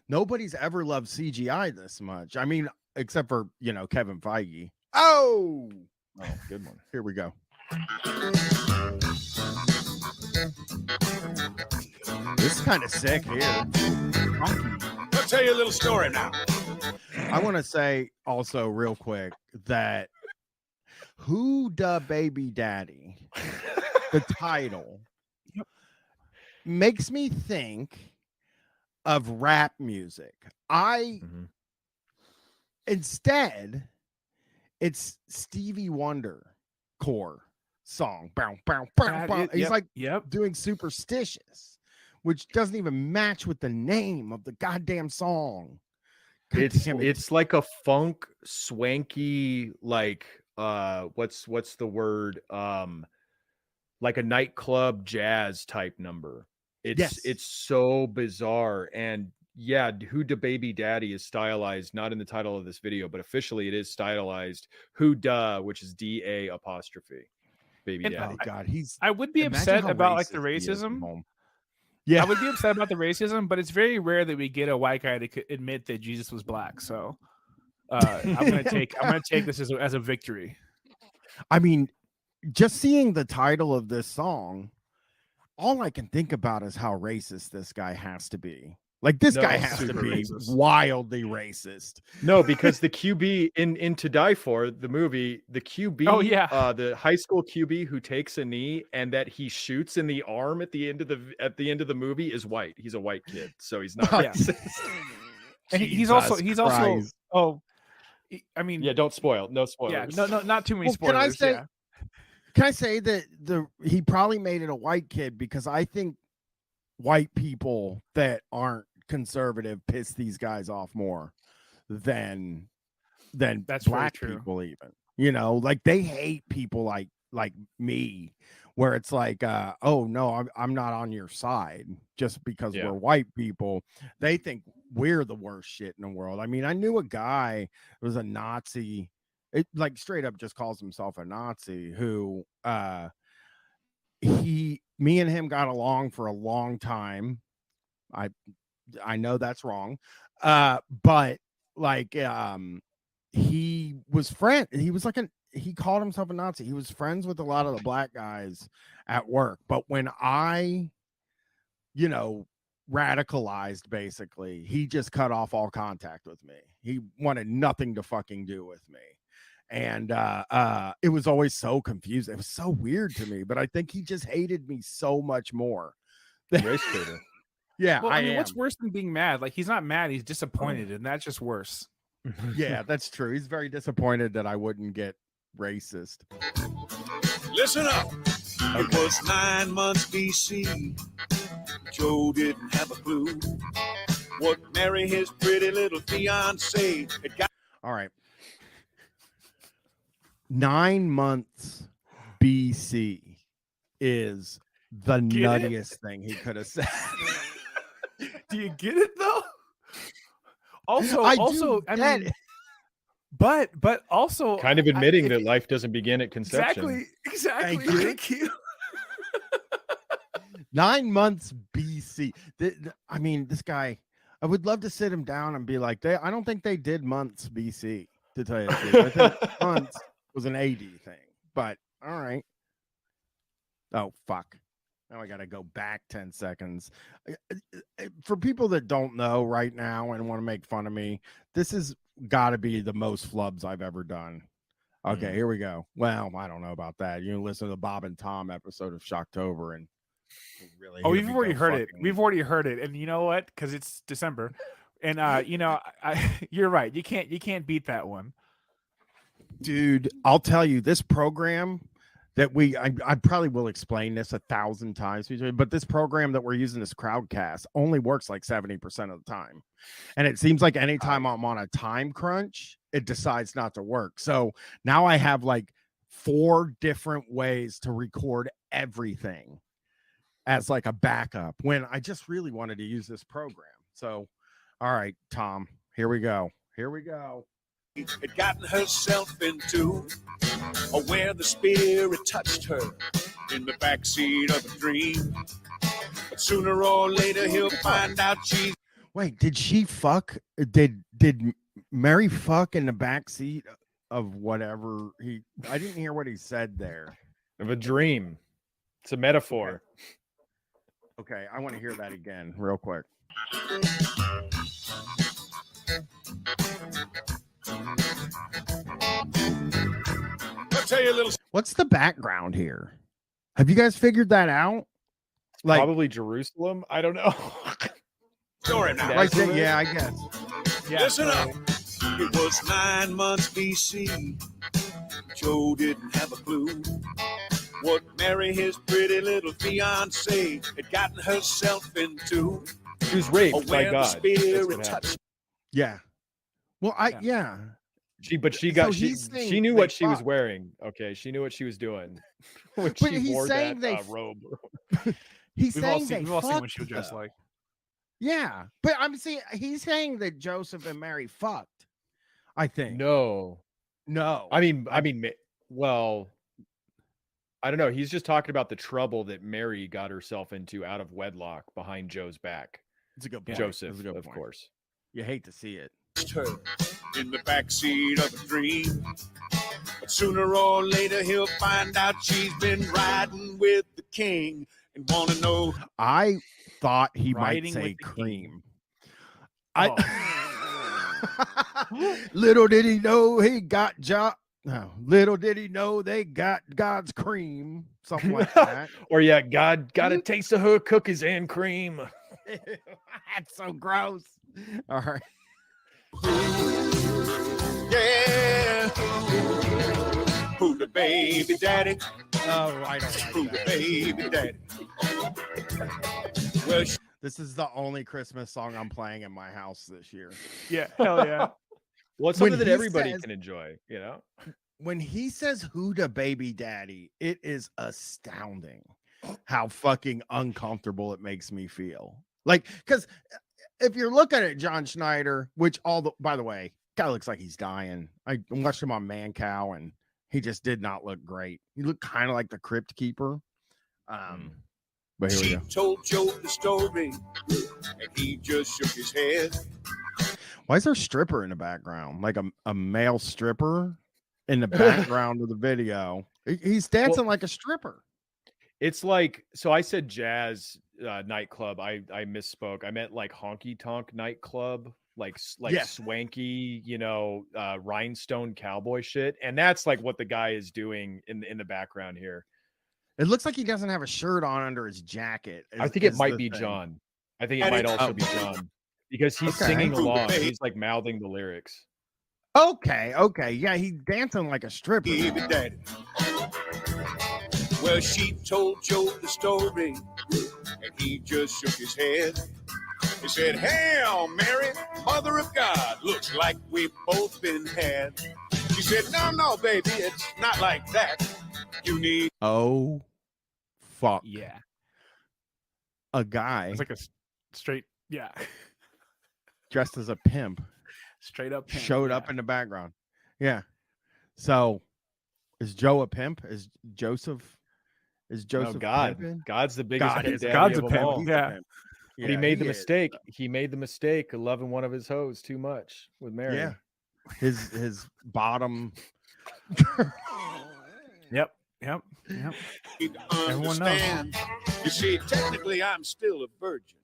Nobody's ever loved CGI this much. I mean, except for, Kevin Feige. Oh, good one. Here we go. This is kind of sick here. I'll tell you a little story now. I want to say also real quick that Who Da Baby Daddy, the title, makes me think of rap music. Instead, it's Stevie Wonder core song. Bow, bow, bow, bow. He's doing Superstitious, which doesn't even match with the name of the goddamn song. God damn it. It's like a funk swanky, like what's the word? Like a nightclub jazz type number. It's so bizarre. And yeah, Who Da Baby Daddy is stylized, not in the title of this video, but officially it is stylized Who Da, which is DA apostrophe Baby And, Daddy. Oh God, I would be imagine upset how about like the racist he is at racism. home. Yeah, I would be upset about the racism, but it's very rare that we get a white guy to admit that Jesus was black. So I'm gonna take this as a victory. I mean, just seeing the title of this song, all I can think about is how racist this guy has to be. Like this guy has to super be racist. wildly racist. No, because the QB in To Die For, the movie, the QB, the high school QB who takes a knee and that he shoots in the arm at the end of the movie is white. He's a white kid, so he's not racist. And he's also I mean, yeah, don't spoil. No spoilers. Yeah, no, not too many Well, spoilers. Can I say that he probably made it a white kid because I think white people that aren't conservative piss these guys off more than That's black very true. people even. You know, like they hate people like me, where it's like, oh no, I'm not on your side just because we're white people. They think we're the worst shit in the world. I mean, I knew a guy who was a Nazi. It like straight up just calls himself a Nazi who me and him got along for a long time. I know that's wrong. But like he was he called himself a Nazi. He was friends with a lot of the black guys at work. But when I, radicalized, basically, he just cut off all contact with me. He wanted nothing to fucking do with me. And it was always so confusing. It was so weird to me, but I think he just hated me so much more. Race trader. Yeah, well, I mean, what's worse than being mad? Like he's not mad, he's disappointed, and that's just worse. Yeah, that's true. He's very disappointed that I wouldn't get racist. Listen up. It was 9 months BC. Joe didn't have a clue what marry his pretty little fiance. All right. 9 months BC is the nuttiest thing he could have said. Do you get it though? Also, I mean, but also kind of admitting that life doesn't begin at conception. Exactly. Thank you. 9 months BC. I mean, this guy, I would love to sit him down and be like, I don't think they did months BC, to tell you the truth. I think months was an AD thing, but all right. Oh, fuck. Now I got to go back 10 seconds. For people that don't know right now and want to make fun of me, this has got to be the most flubs I've ever done. Okay, here we go. Well, I don't know about that. You can listen to the Bob and Tom episode of Shocktober and really. We've already heard it. We've already heard it, and you know what? Because it's December, and you're right. You can't beat that one, dude. I'll tell you, this program that I probably will explain this 1,000 times, but this program that we're using, this Crowdcast, only works like 70% of the time. And it seems like anytime I'm on a time crunch, it decides not to work. So now I have like 4 different ways to record everything as like a backup when I just really wanted to use this program. So, all right, Tom, here we go. Had gotten herself into where the spirit touched her in the backseat of a dream. But sooner or later he'll find out she's. Wait, did she fuck? Did Mary fuck in the backseat of whatever I didn't hear what he said there. Of a dream. It's a metaphor. Okay, I want to hear that again real quick. I'll tell you a little. What's the background here? Have you guys figured that out? Like probably Jerusalem. I don't know. Story now. Right there, yeah, I guess. Yeah. Listen up. It was 9 months BC. Joe didn't have a clue what Mary, his pretty little fiance, had gotten herself into. She was raped by Where the God. That's Spirit what happened. touched. Yeah. Well, Yeah. She knew what she was wearing. Okay, she knew what she was doing when But she he's wore saying that they robe. He's We've all saying seen they what she was fucked, dressed though. like. Yeah, but I'm saying he's saying that Joseph and Mary fucked. I think. No, No. I mean, well, I don't know. He's just talking about the trouble that Mary got herself into out of wedlock behind Joe's back. It's a good point. Joseph, It's a good of point. course. You hate to see it. her in the backseat of a dream. But sooner or later he'll find out she's been riding with the king and want to know. I thought he Riding might say with the cream. Oh. Little did he know he got No, little did he know they got God's cream. Something like that. Or yeah, God got a taste of her cookies and cream. That's so gross. All right. Yeah. Who the baby daddy? Oh, I don't Who like the that. baby daddy? Well, This is the only Christmas song I'm playing in my house this year. Yeah, hell yeah. Well, it's When something that he everybody says- can enjoy, you know? When he says who the baby daddy, it is astounding how fucking uncomfortable it makes me feel. Like, because if you're looking at John Schneider, which by the way, guy looks like he's dying. I watched him on Man Cow and he just did not look great. He looked kind of like the Crypt Keeper. But here we she go. told Joe the story and he just shook his head. Why is there a stripper in the background? Like a male stripper in the background of the video. He's dancing like a stripper. It's like, so I said jazz nightclub. I misspoke. I meant like honky tonk nightclub, like Yeah. swanky, rhinestone cowboy shit. And that's like what the guy is doing in the background here. It looks like he doesn't have a shirt on under his jacket. I think it might be John. I think it might also be John because he's Okay. singing along. He's like mouthing the lyrics. Okay. Yeah, he's dancing like a stripper. Baby daddy. Well, she told Joe the story and he just shook his head. He said, "Hail Mary, Mother of God, looks like we've both been had." She said, No, baby, it's not like that. You need Oh, fuck. Yeah. A guy It's like a straight, yeah. dressed as a pimp Straight up pimp, showed yeah. up in the background. Yeah. So is Joe a pimp? Is Joseph No, God. pimping? God's the biggest God pimp is- daddy God's of a them pimp, all. He's a yeah. pimp. But he Yeah, made the is. mistake. He made the mistake of loving one of his hoes too much with Mary. Yeah. His bottom. Yep. to Everyone knows. understand. You see, technically, I'm still a virgin,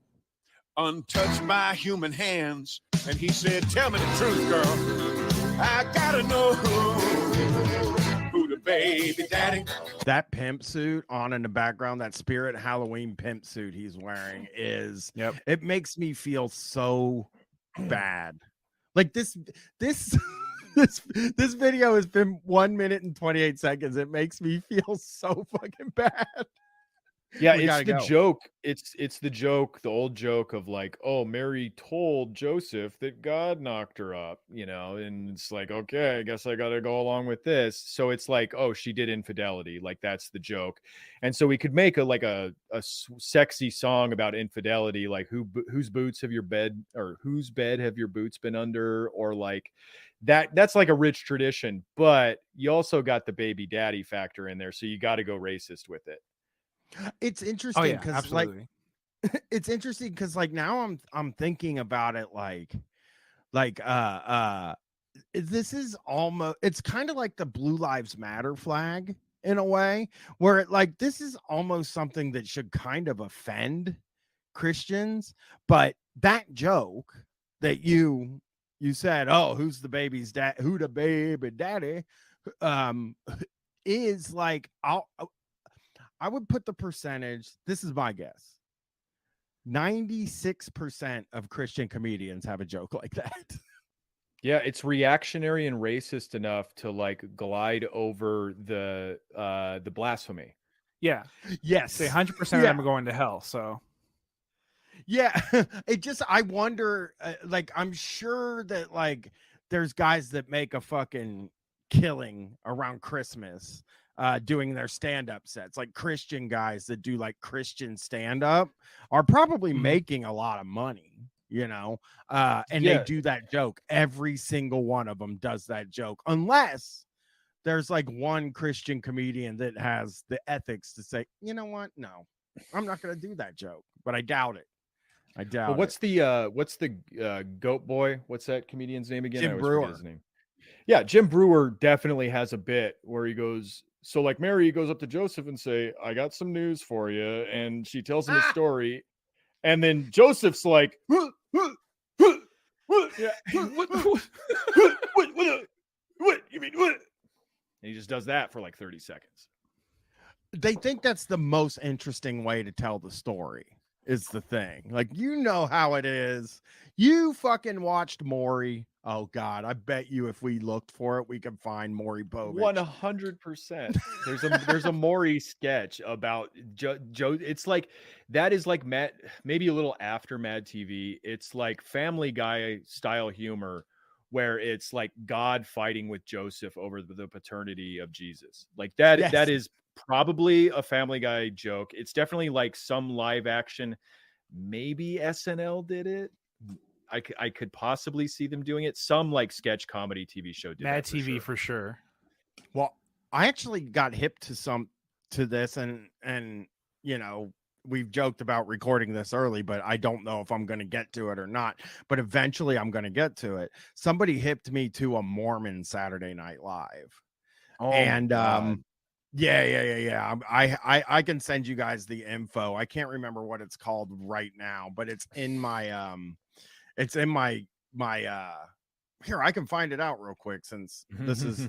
untouched by human hands. And he said, "Tell me the truth, girl. I gotta know who the baby daddy." That pimp suit on in the background, that Spirit Halloween pimp suit he's wearing is Yep. it makes me feel so bad. Like this this video has been 1 minute and 28 seconds. It makes me feel so fucking bad. Yeah, We it's gotta the go. joke. It's the joke, the old joke of like, oh, Mary told Joseph that God knocked her up, and it's like, okay, I guess I got to go along with this. So it's like, oh, she did infidelity, like that's the joke. And so we could make a sexy song about infidelity, like whose boots have your bed, or whose bed have your boots been under, or like that's like a rich tradition. But you also got the baby daddy factor in there, so you got to go racist with it. It's Oh interesting yeah, because like absolutely. it's interesting because like now I'm thinking about it like this is almost it's kind of like the Blue Lives Matter flag in a way where this is almost something that should kind of offend Christians, but that joke that you said, oh, who's the baby's dad, who the baby daddy is like I would put the percentage, this is my guess. 96% of Christian comedians have a joke like that. Yeah, it's reactionary and racist enough to like glide over the blasphemy. Yeah. Yes. Say 100% of them are going to hell. So yeah, it just, I wonder, like, I'm sure that like there's guys that make a fucking killing around Christmas doing their stand-up sets, like Christian guys that do like Christian stand-up are probably making a lot of money, you know, and they do that joke. Every single one of them does that joke, unless there's like one Christian comedian that has the ethics to say, you know what, no, I'm not going to do that joke. But I doubt it. Well, what's the goat boy? What's that comedian's name again? Jim Brewer. His name. Yeah, Jim Brewer definitely has a bit where he goes, so like Mary goes up to Joseph and say, I got some news for you. And she tells him a story. And then Joseph's like, what? You mean what? And he just does that for like 30 seconds. They think that's the most interesting way to tell the story. Is the thing. Like, you know how it is. You fucking watched Maury. Oh God, I bet you if we looked for it, we could find Maury Povich. 100%. There's a Maury sketch about Joe. It's like that is like Matt, maybe a little after Mad TV. It's like Family Guy style humor where it's like God fighting with Joseph over the paternity of Jesus. Like that. Yes. That is probably a Family Guy joke. It's definitely like some live action. Maybe SNL did it. I could possibly see them doing it. Some like sketch comedy TV show did Mad that TV for sure. Well, I actually got hip to this, and you know, we've joked about recording this early, but I don't know if I'm going to get to it or not. But eventually, I'm going to get to it. Somebody hipped me to a Mormon Saturday Night Live, and yeah. I can send you guys the info. I can't remember what it's called right now, but it's in my here, I can find it out real quick since this is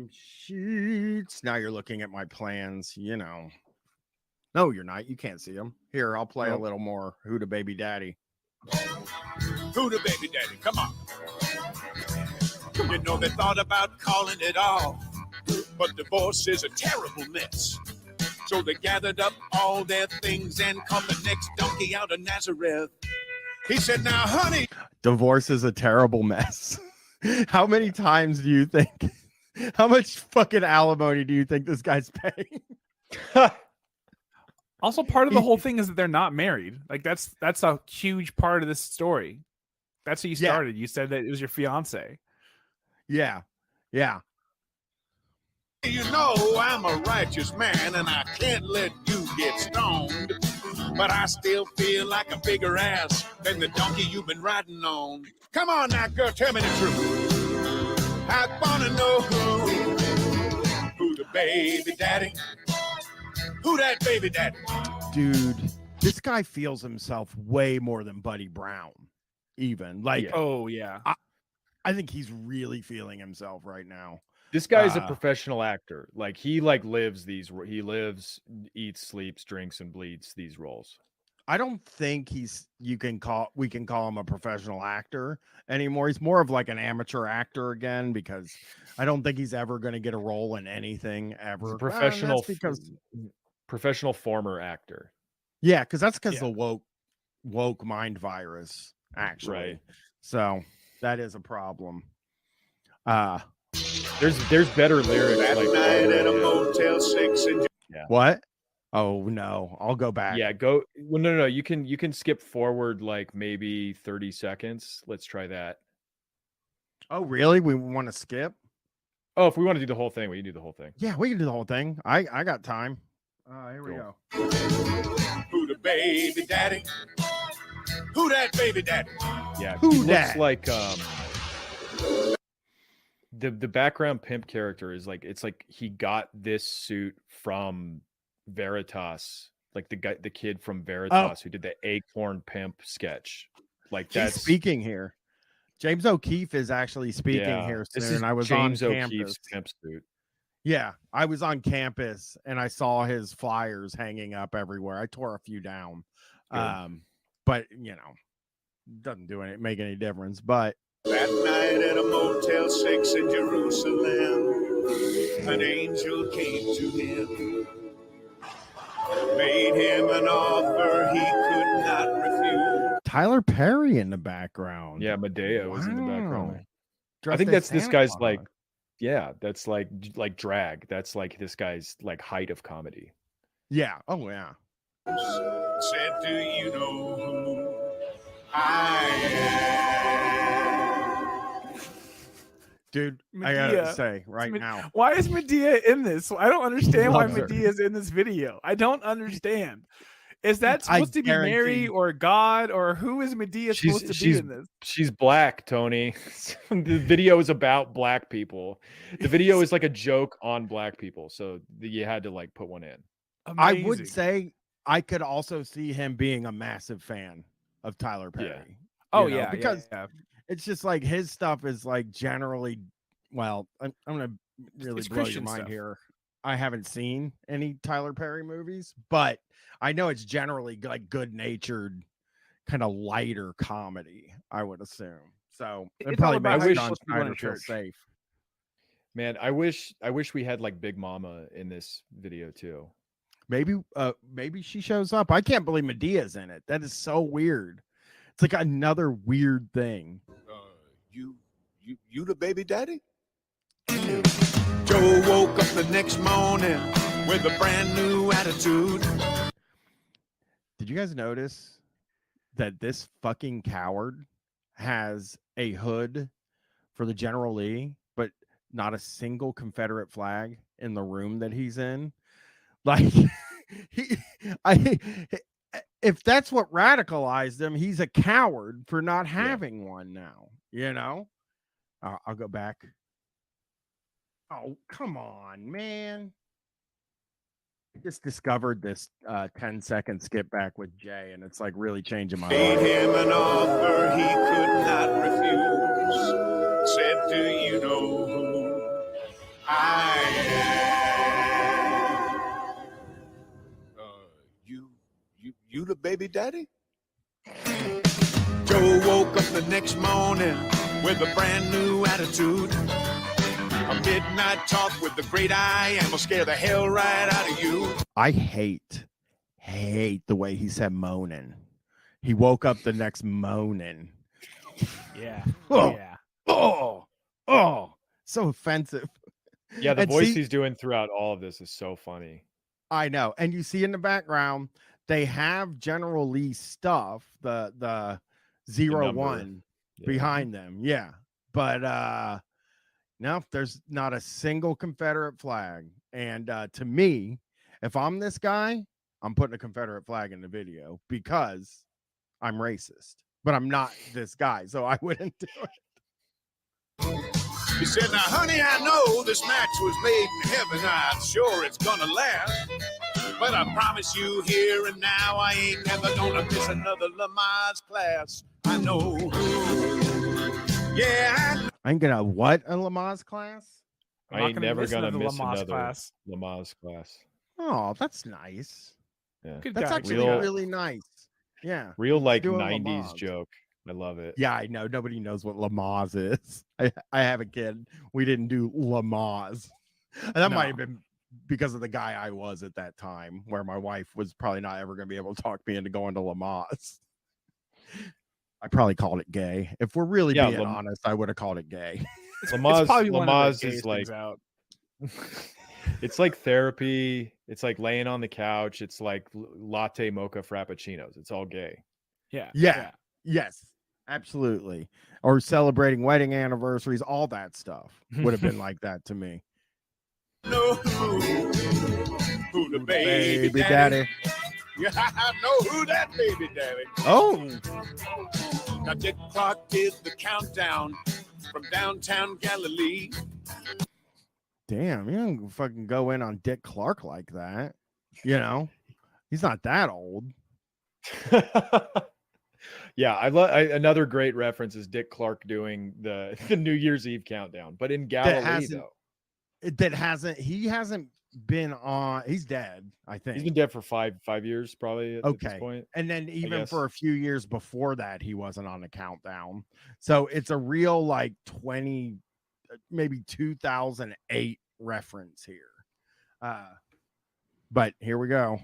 sheets. Now you're looking at my plans, you know. No, you're not. You can't see them. Here, I'll play a little more Who the Baby Daddy. Who the baby daddy? Come on. You know they thought about calling it off, but divorce is a terrible mess. So they gathered up all their things and called the next donkey out of Nazareth. He said, now, honey. Divorce is a terrible mess. How many times do you think? How much fucking alimony do you think this guy's paying? Also, part of the whole thing is that they're not married. Like that's a huge part of this story. That's how you started. You said that it was your fiance. Yeah. You know I'm a righteous man and I can't let you get stoned. But I still feel like a bigger ass than the donkey you've been riding on. Come on now, girl, tell me the truth. I wanna know who the baby daddy? Who that baby daddy? Dude, this guy feels himself way more than Buddy Brown. Even like, oh yeah, I think he's really feeling himself right now. This guy's a professional actor. Like he lives, eats, sleeps, drinks, and bleeds these roles. I don't think we can call him a professional actor anymore. He's more of like an amateur actor again, because I don't think he's ever going to get a role in anything ever. He's a professional former actor. Yeah, because the woke mind virus, actually. Right. So that is a problem. There's better lyrics. That like night at a Motel 6 and What? Oh no, I'll go back. Yeah, go. Well, no. You can skip forward like maybe 30 seconds. Let's try that. Oh really? We want to skip? Oh, if we want to do the whole thing, we can do the whole thing. Yeah, we can do the whole thing. I got time. Here we go. Who the baby daddy? Who that baby daddy? Yeah, Who he that? looks like the background pimp character is like, it's like he got this suit from Veritas, like the kid from Veritas who did the Acorn Pimp sketch. Like that's He's speaking here. James O'Keefe is actually speaking here soon. This is I was James on O'Keefe's campus. pimp suit. Yeah, I was on campus and I saw his flyers hanging up everywhere. I tore a few down. But you know, doesn't make any difference. But that night at a Motel 6 in Jerusalem, an angel came to him, made him an offer he could not refuse. Tyler Perry in the background. Yeah, Medea was in the background. Wow. I Dressed think as that's this Santa guy's Claus. like, yeah, that's like drag. That's like this guy's like height of comedy. Yeah. Oh yeah. Said, do you know who I am? Dude, I gotta Medea. say right now. Why is Medea in this? I don't understand why Loves her. Medea is in this video. I don't understand. Is that I supposed to be Mary guarantee- or God, or who is Medea supposed to be in this? She's black, Tony. The video is about black people. The video is like a joke on black people, so you had to like put one in. I would Amazing. say I could also see him being a massive fan of Tyler Perry. Yeah. Oh you know, yeah, because yeah. it's just like his stuff is like generally. Well, I'm gonna really It's blow your Christian mind stuff. here. I haven't seen any Tyler Perry movies, but I know it's generally like good-natured, kind of lighter comedy. I would assume so. It It's probably all about makes how you're John supposed to be going Schneider to feel church. safe. Man, I wish we had like Big Mama in this video too. Maybe she shows up. I can't believe Medea's in it. That is so weird. It's like another weird thing. You the baby daddy? Joe woke up the next morning with a brand new attitude. Did you guys notice that this fucking coward has a hood for the General Lee, but not a single Confederate flag in the room that he's in? Like, if that's what radicalized him, he's a coward for not having one now. You know, I'll go back. Oh, come on, man. I just discovered this 10-second skip back with Jay, and it's like really changing my Made life. him an offer he could not refuse. Said, do you know who I am? You the baby daddy? Joe woke up the next morning with a brand new attitude. A midnight talk with the great I am will scare the hell right out of you. I hate the way he said moaning. He woke up the next moaning. Yeah. Oh. Yeah. Oh, so offensive. Yeah, the And voice see- he's doing throughout all of this is so funny. I know. And you see in the background, they have General Lee's stuff, the number. 01 Yeah. behind them. Yeah. But no, there's not a single Confederate flag. And to me, if I'm this guy, I'm putting a Confederate flag in the video because I'm racist. But I'm not this guy, so I wouldn't do it. He said, now, honey, I know this match was made in heaven. I'm sure it's gonna last. But I promise you here and now, I ain't never gonna miss another Lamaze class. I know. Yeah, I ain't gonna what a Lamaze class? I'm I not ain't gonna never miss gonna another miss Lamaze another class. Lamaze class. Oh, that's nice. Yeah. Good That's guy. actually Real- really nice. Yeah. Real like do a 90s Lamaze. joke. I love it. Yeah, I know. Nobody knows what Lamaze is. I have a kid. We didn't do Lamaze. And that might have been because of the guy I was at that time, where my wife was probably not ever going to be able to talk me into going to Lamaze. I probably called it gay. If we're really Yeah, being honest, I would have called it gay. Lamaze, It's probably one of the Lamaze gayest is like things out. it's like therapy. It's like laying on the couch. It's like latte mocha frappuccinos. It's all gay. Yeah. Yeah. Yes, absolutely. Or celebrating wedding anniversaries, all that stuff would have been like that to me. know who the baby, Baby daddy. daddy. Yeah, I know who that baby daddy. Oh, Now Dick Clark did the countdown from downtown Galilee. damn. You don't fucking go in on Dick Clark like that. You know, he's not that old. Yeah, I love another great reference is Dick Clark doing the New Year's Eve countdown, but in Galilee hasn't- though. He hasn't been on, he's dead, I think. He's been dead for five years probably at this Okay. point. And then even guess. for a few years before that, he wasn't on the countdown. So it's a real like 20, maybe 2008 reference here. But here we go.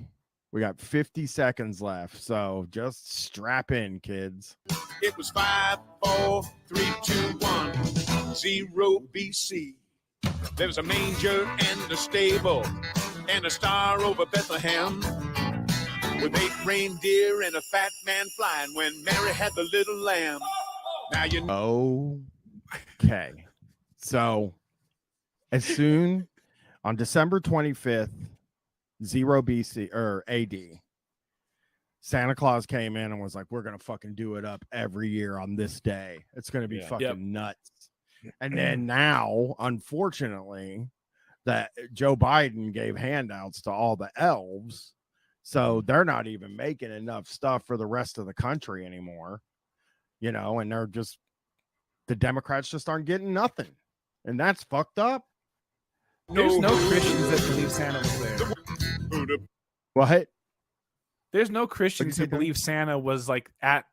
We got 50 seconds left, so just strap in, kids. It was 5, 4, 3, 2, 1, 0 BC. There was a manger and a stable and a star over Bethlehem with 8 reindeer and a fat man flying when Mary had the little lamb. Now you know. Okay. So as soon on December 25th, 0 BC or AD, Santa Claus came in and was like, we're going to fucking do it up every year on this day. It's going to be fucking nuts. And then now, unfortunately, that Joe Biden gave handouts to all the elves. So they're not even making enough stuff for the rest of the country anymore, you know, and they're just, the Democrats just aren't getting nothing. And that's fucked up. There's no Christians that believe Santa was there. What? There's no Christians who believe Santa was like at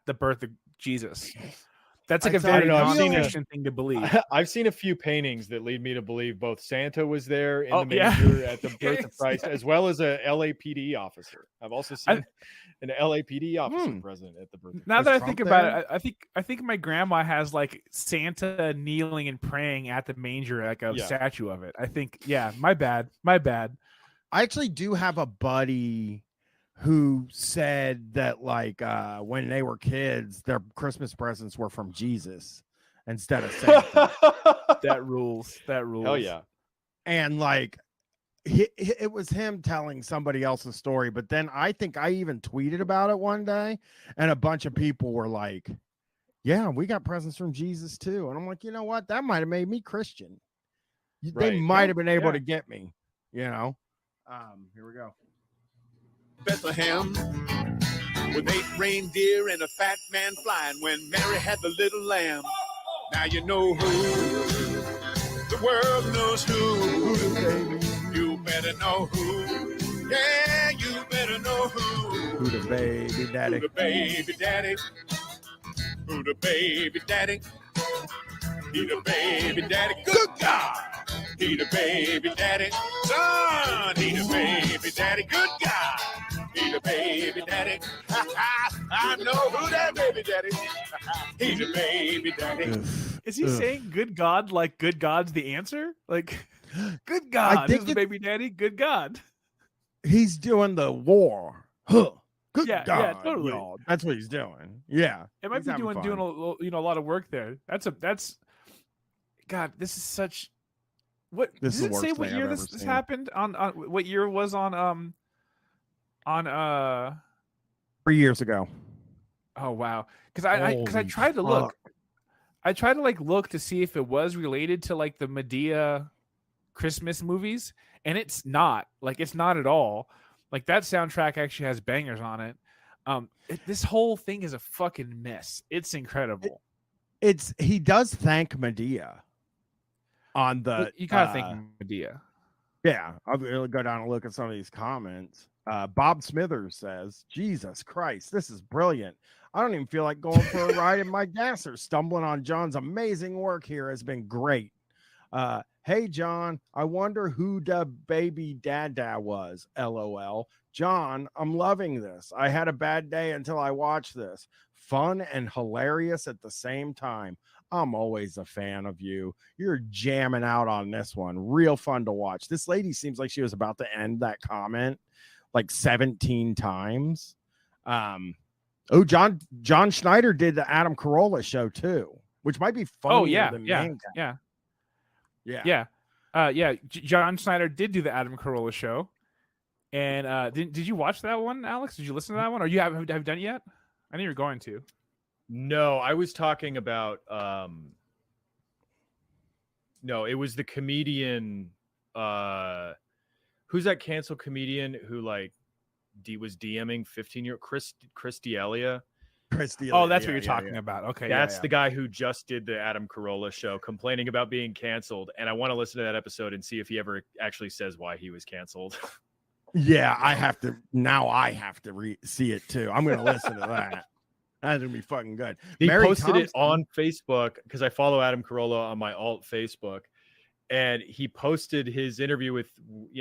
the birth of Jesus. That's like a very non-Christian thing to believe. I've seen a few paintings that lead me to believe both Santa was there in the manger at the birth of Christ, as well as a LAPD officer. I've also seen an LAPD officer present at the birth. Now that I think about it, I think my grandma has like Santa kneeling and praying at the manger, like a statue of it. I think, my bad. I actually do have a buddy who said that like when they were kids, their Christmas presents were from Jesus instead of Santa. That rules. Hell yeah. And like it was him telling somebody else's story, but then I think I even tweeted about it one day and a bunch of people were like, yeah, we got presents from Jesus too. And I'm like, you know what? That might have made me Christian. They might have been able to get me, you know? Here we go. Bethlehem with 8 reindeer and a fat man flying when Mary had the little lamb. Now you know who. The world knows who. Baby. You better know who. Yeah, you better know who. Who the baby daddy? Who the baby daddy? Who the baby daddy? He the baby daddy. Good God. He the baby daddy. Son, he the baby daddy. Good God. He the baby daddy. I know who that baby daddy. He the baby daddy. Is he saying good God like good God's the answer? Like, good God, this is the baby daddy. Good God. He's doing the war. Huh. Good God. Yeah, totally. Y'all. That's what he's doing. Yeah. It might be doing a lot of work there. That's God, this is such what this does it say what year this happened on what year it was on 3 years ago. Oh wow. Because I tried to look. I tried to like look to see if it was related to like the Medea Christmas movies, and it's not. Like it's not at all. Like that soundtrack actually has bangers on it. This whole thing is a fucking mess. It's incredible. He does thank Medea on the. You gotta thank Medea. Yeah, I'll go down and look at some of these comments. Bob Smithers says, Jesus Christ, this is brilliant. I don't even feel like going for a ride in my gasser. Stumbling on John's amazing work here has been great. Hey, John, I wonder who the baby dada was. LOL. John, I'm loving this. I had a bad day until I watched this. Fun and hilarious at the same time. I'm always a fan of you. You're jamming out on this one. Real fun to watch. This lady seems like she was about to end that comment like 17 times. John Schneider did the Adam Carolla show too, which might be funnier than Mankind. John Schneider did do the Adam Carolla show. And did you watch that one, Alex? Did you listen to that one? Or you have done it yet? I know you're going to. No, I was talking about no, it was the comedian who's that cancel comedian who like was DMing 15-year Chris D'Elia. Oh, that's what you're talking about. Okay. That's the guy who just did the Adam Carolla show complaining about being canceled. And I want to listen to that episode and see if he ever actually says why he was canceled. Yeah, I have to see it too. I'm going to listen to that. That's going to be fucking good. He posted it on Facebook because I follow Adam Carolla on my alt Facebook. and he posted his interview with,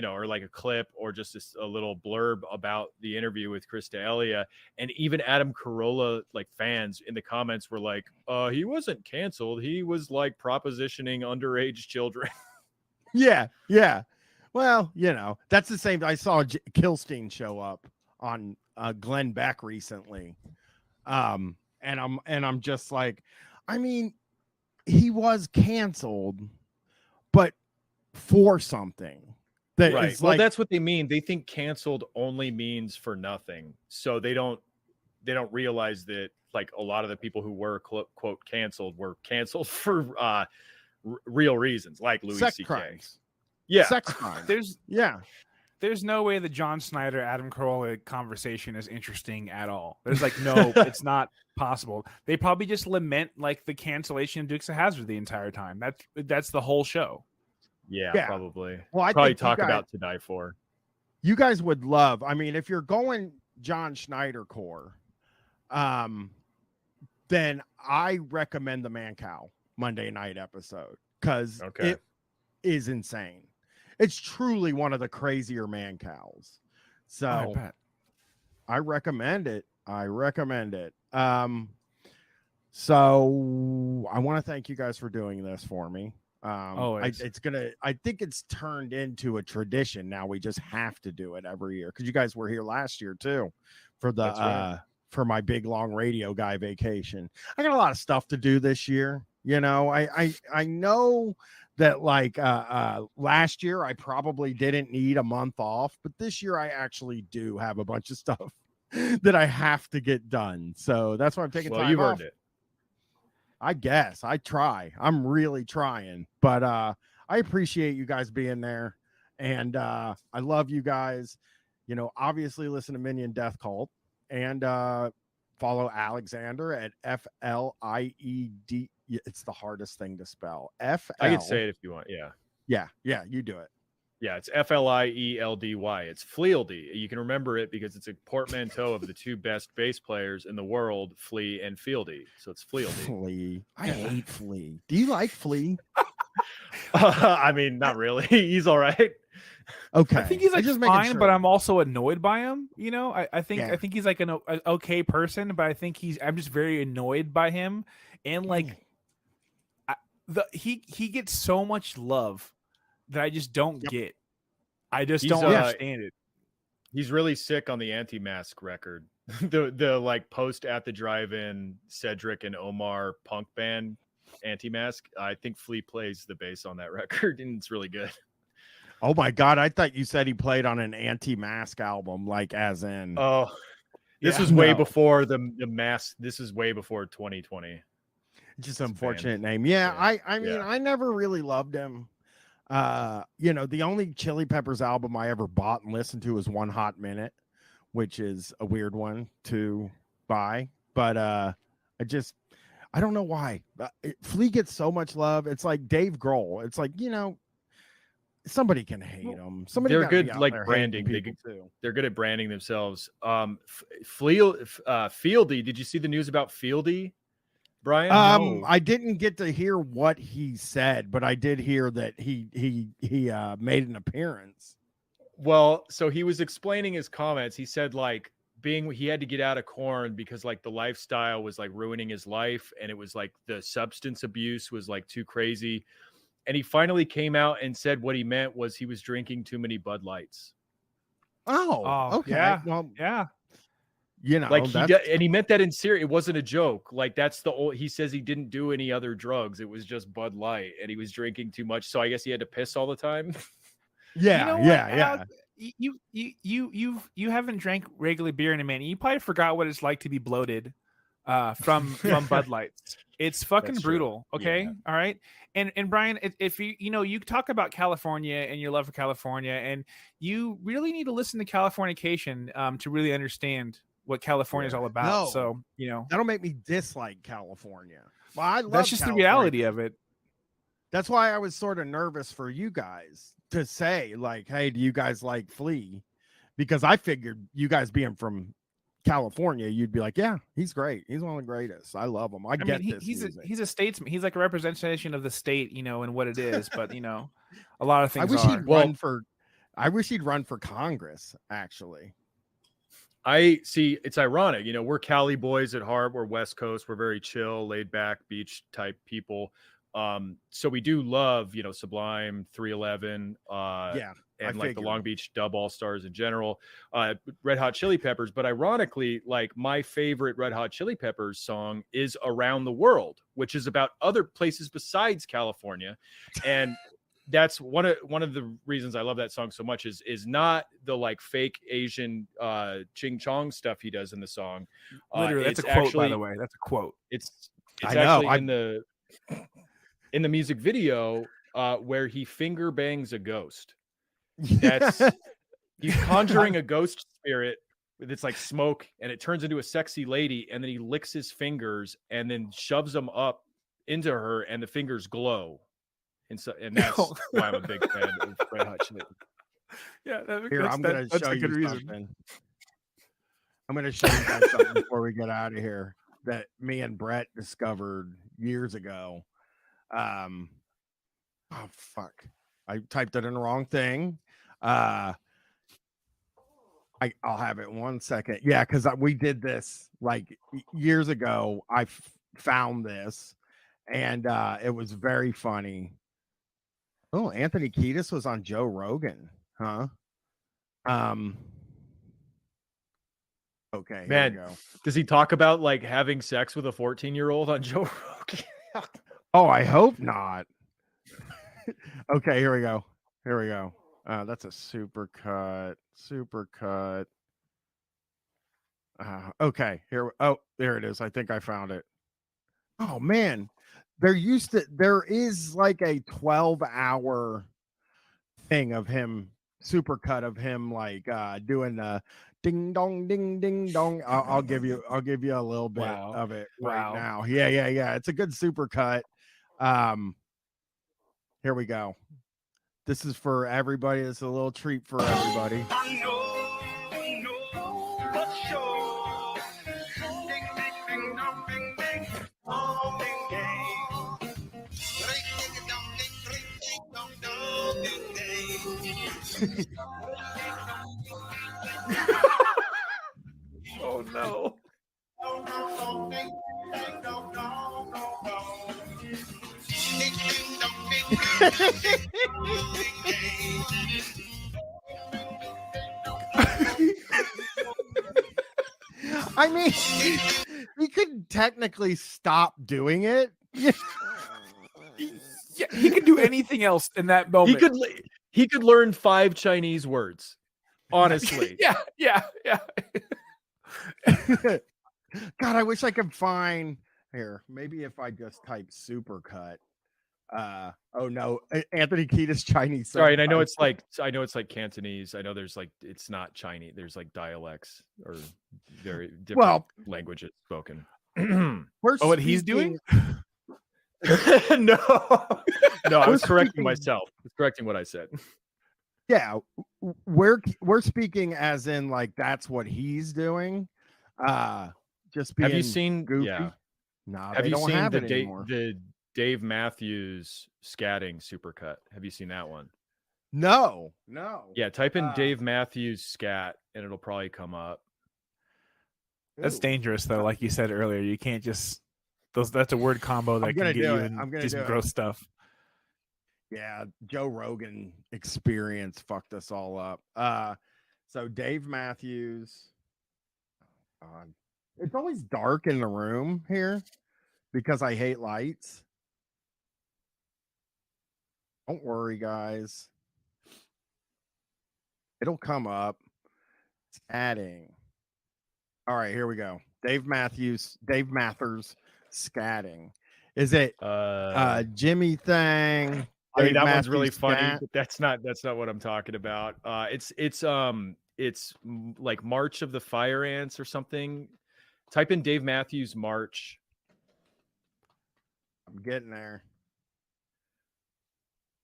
or like a clip or just a little blurb about the interview with Chris D'Elia. And even Adam Carolla, like fans in the comments were like, he wasn't canceled. He was like propositioning underage children. Yeah. Well, that's the same. I saw Kilstein show up on Glenn Beck recently. And I'm just like, I mean, he was canceled, but for something that right. is Well, like, that's what they mean. They think canceled only means for nothing. So they don't realize that like a lot of the people who were quote canceled were canceled for real reasons, like Louis sex C.K. crimes. Yeah. Sex crimes. There's no way the John Snyder Adam Carolla conversation is interesting at all. There's like no, it's not possible. They probably just lament like the cancellation of Dukes of Hazzard the entire time. That's the whole show. Yeah, probably. Well, I probably think talk about To Die For. You guys would love. I mean, if you're going John Schneider core, then I recommend the Mancow Monday night episode because it is insane. It's truly one of the crazier Mancows. So I recommend it. So I want to thank you guys for doing this for me. I think it's turned into a tradition now. We just have to do it every year because you guys were here last year too for the for my big long radio guy vacation. I got a lot of stuff to do this year. I know that like last year I probably didn't need a month off, but this year I actually do have a bunch of stuff that I have to get done. So that's why I'm taking time off. You've earned it. I guess I'm really trying, but I appreciate you guys being there. And I love you guys. Obviously listen to Minion Death Cult and follow Alexander at FLIED. It's the hardest thing to spell. I can say it if you want. Yeah, you do it. Yeah, it's FLIELDY. It's Flealdy. You can remember it because it's a portmanteau of the two best bass players in the world, Flea and Fieldy. So it's Flealdy. Flea. I hate Flea. Do you like Flea? I mean, not really. He's all right. Okay. I think he's like fine, but I'm also annoyed by him. I think he's like an okay person, but I think I'm just very annoyed by him. And like he gets so much love that I just don't get. I just don't understand it. He's really sick on the Anti-Mask record. the like post at the drive-in Cedric and Omar punk band Anti-Mask. I think Flea plays the bass on that record, and it's really good. Oh my God. I thought you said he played on an Anti-Mask album, like as in. Oh, this was way before the mask. This is way before 2020. Just an unfortunate name. Yeah. I mean, I never really loved him. The only Chili Peppers album I ever bought and listened to was One Hot Minute, which is a weird one to buy, but I don't know why. Flea gets so much love. It's like Dave Grohl. It's like, somebody can hate them. They're good, like branding. They're good at branding themselves. Fieldy. Did you see the news about Fieldy, Brian? No. I didn't get to hear what he said, but I did hear that he made an appearance. Well, so he was explaining his comments. He said like he had to get out of Korn because like the lifestyle was like ruining his life, and it was like the substance abuse was like too crazy. And he finally came out and said what he meant was he was drinking too many Bud Lights. Oh, okay. Yeah. Well, yeah. Like he meant that in serious. It wasn't a joke. Like he says he didn't do any other drugs. It was just Bud Light, and he was drinking too much. So I guess he had to piss all the time. Yeah. You haven't drank regular beer in a minute. You probably forgot what it's like to be bloated from Bud Lights. It's fucking brutal. Okay. Yeah. All right. And Brian, if you talk about California and your love for California, and you really need to listen to Californication to really understand what California is all about. No, so, that'll make me dislike California. Well, I love that's just California. The reality of it. That's why I was sort of nervous for you guys to say like, hey, do you guys like Flea? Because I figured you guys being from California, you'd be like, yeah, he's great. He's one of the greatest. I love him. I get this. He's a statesman. He's like a representation of the state, and what it is. But A lot of things. I wish are. he'd run for. I wish he'd run for Congress. Actually, I see. It's ironic. You know, we're Cali boys at heart. We're West Coast. We're very chill, laid back, beach type people. So we do love, you know, Sublime, 311, yeah, and like the figured. Long Beach Dub All Stars in general, Red Hot Chili Peppers. But ironically, like my favorite Red Hot Chili Peppers song is Around the World, which is about other places besides California. And that's one of the reasons I love that song so much is not the like fake Asian ching chong stuff he does in the song. Literally, that's a quote, actually, by the way. That's a quote. It's I know, actually in the music video where he finger bangs a ghost. That's he's conjuring a ghost spirit with its like smoke, and it turns into a sexy lady, and then he licks his fingers and then shoves them up into her, and the fingers glow. And that's why I'm a big fan of Red Hot Chili. Yeah, Here, I'm going to show you something. I'm going to show you guys something before we get out of here that me and Brett discovered years ago. Oh fuck! I typed it in the wrong thing. I'll have it 1 second. Yeah, because we did this like years ago. I found this, and it was very funny. Oh, Anthony Kiedis was on Joe Rogan, huh? Okay, man, here we go. Does he talk about like having sex with a 14-year-old on Joe Rogan? Oh, I hope not. Okay, here we go. That's a super cut. Okay, here. Oh, there it is. I think I found it. Oh man, there is like a 12-hour thing of him, super cut of him like doing the ding dong ding ding dong. I'll give you a little bit of it right now. Yeah. It's a good super cut. Here we go. This is for everybody. It's a little treat for everybody. Oh no. I mean, he could technically stop doing it. Yeah, he could do anything else in that moment. He could learn 5 Chinese words. Honestly. Yeah. God, I wish I could find here. Maybe if I just type supercut. Oh no, Anthony Kiedis Chinese. Sorry, and I know it's like Cantonese. I know there's like it's not Chinese. There's like dialects or very different languages spoken. What he's doing? No, I was correcting myself. I was correcting what I said. Yeah, we're speaking as in like that's what he's doing. Just being have you seen goofy. Yeah. No, have you don't seen have the Dave Matthews scatting supercut? Have you seen that one? No. Yeah, type in Dave Matthews scat and it'll probably come up. That's dangerous though. Like you said earlier, you can't just that's a word combo that can get you in some gross stuff. Yeah, Joe Rogan experience fucked us all up. So Dave Matthews. It's always dark in the room here because I hate lights. Don't worry, guys. It'll come up. It's adding. All right, here we go. Dave Mathers scatting. Is it Jimmy Thang? I mean, that one's really funny, but that's not what I'm talking about. It's like March of the Fire Ants or something. Type in Dave Matthews March. I'm getting there.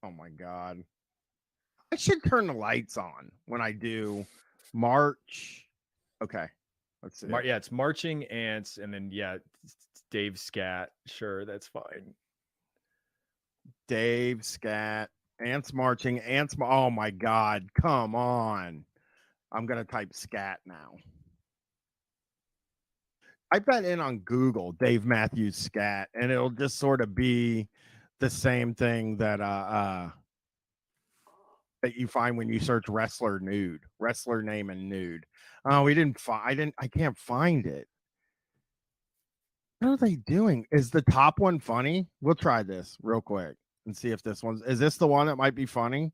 Oh my God. I should turn the lights on when I do March. Okay. Let's see. Yeah, it's Marching Ants, and then Dave Scat. Sure, that's fine. Dave Scat Ants marching, oh my God, come on. I'm going to type scat now. I bet in on Google Dave Matthews scat, and it'll just sort of be the same thing that that you find when you search wrestler name and nude. Oh, I can't find it. What are they doing? Is the top one funny? We'll try this real quick and see if is this the one that might be funny?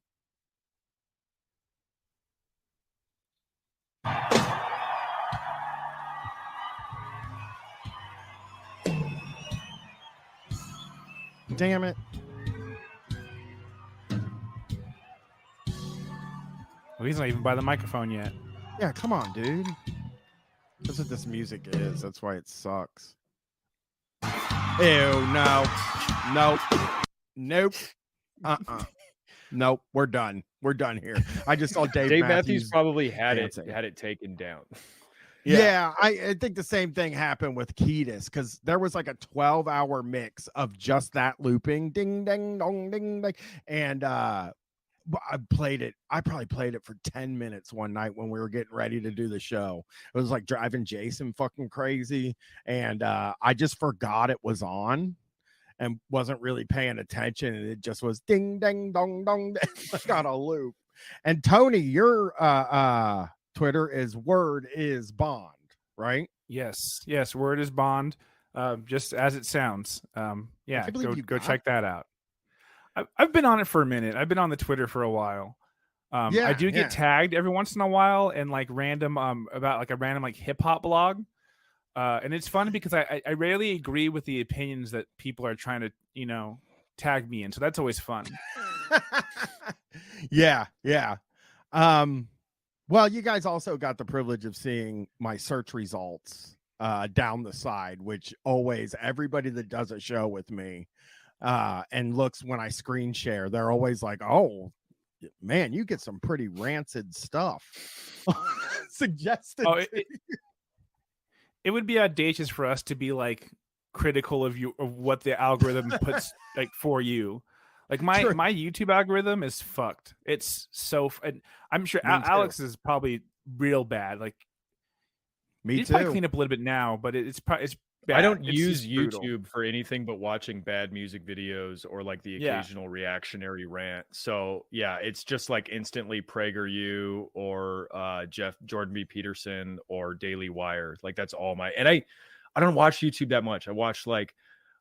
Damn it. Well, he's not even by the microphone yet. Yeah, come on, dude. That's what this music is. That's why it sucks. Ew, no. Nope. Nope. Nope. We're done. We're done here. I just saw Dave Matthews probably had it taken down. Yeah, I think the same thing happened with Ketis, because there was like a 12-hour mix of just that looping, ding, ding, dong, ding, ding, and I probably played it for 10 minutes one night when we were getting ready to do the show. It was like driving Jason fucking crazy, and I just forgot it was on and wasn't really paying attention, and it just was ding, ding, dong, dong, like on a loop. And Tony, your Twitter is Word is Bond, right? Yes, Word is Bond, just as it sounds. Yeah, go check that out. I've been on it for a minute. I've been on the Twitter for a while. I do get tagged every once in a while and like random about like a random like hip hop blog, and it's fun because I rarely agree with the opinions that people are trying to tag me in, so that's always fun. Yeah. Well, you guys also got the privilege of seeing my search results down the side, which always everybody that does a show with me and looks when I screen share, they're always like, oh, man, you get some pretty rancid stuff suggested. Oh, it would be audacious for us to be like critical of what the algorithm puts like for you. Like my YouTube algorithm is fucked. It's so, and I'm sure Alex is probably real bad. Like, me too. Probably clean up a little bit now, but it's bad. I don't use YouTube for anything but watching bad music videos or like the occasional reactionary rant. So yeah, it's just like instantly PragerU or Jordan B. Peterson or Daily Wire. Like that's all and I don't watch YouTube that much. I watch like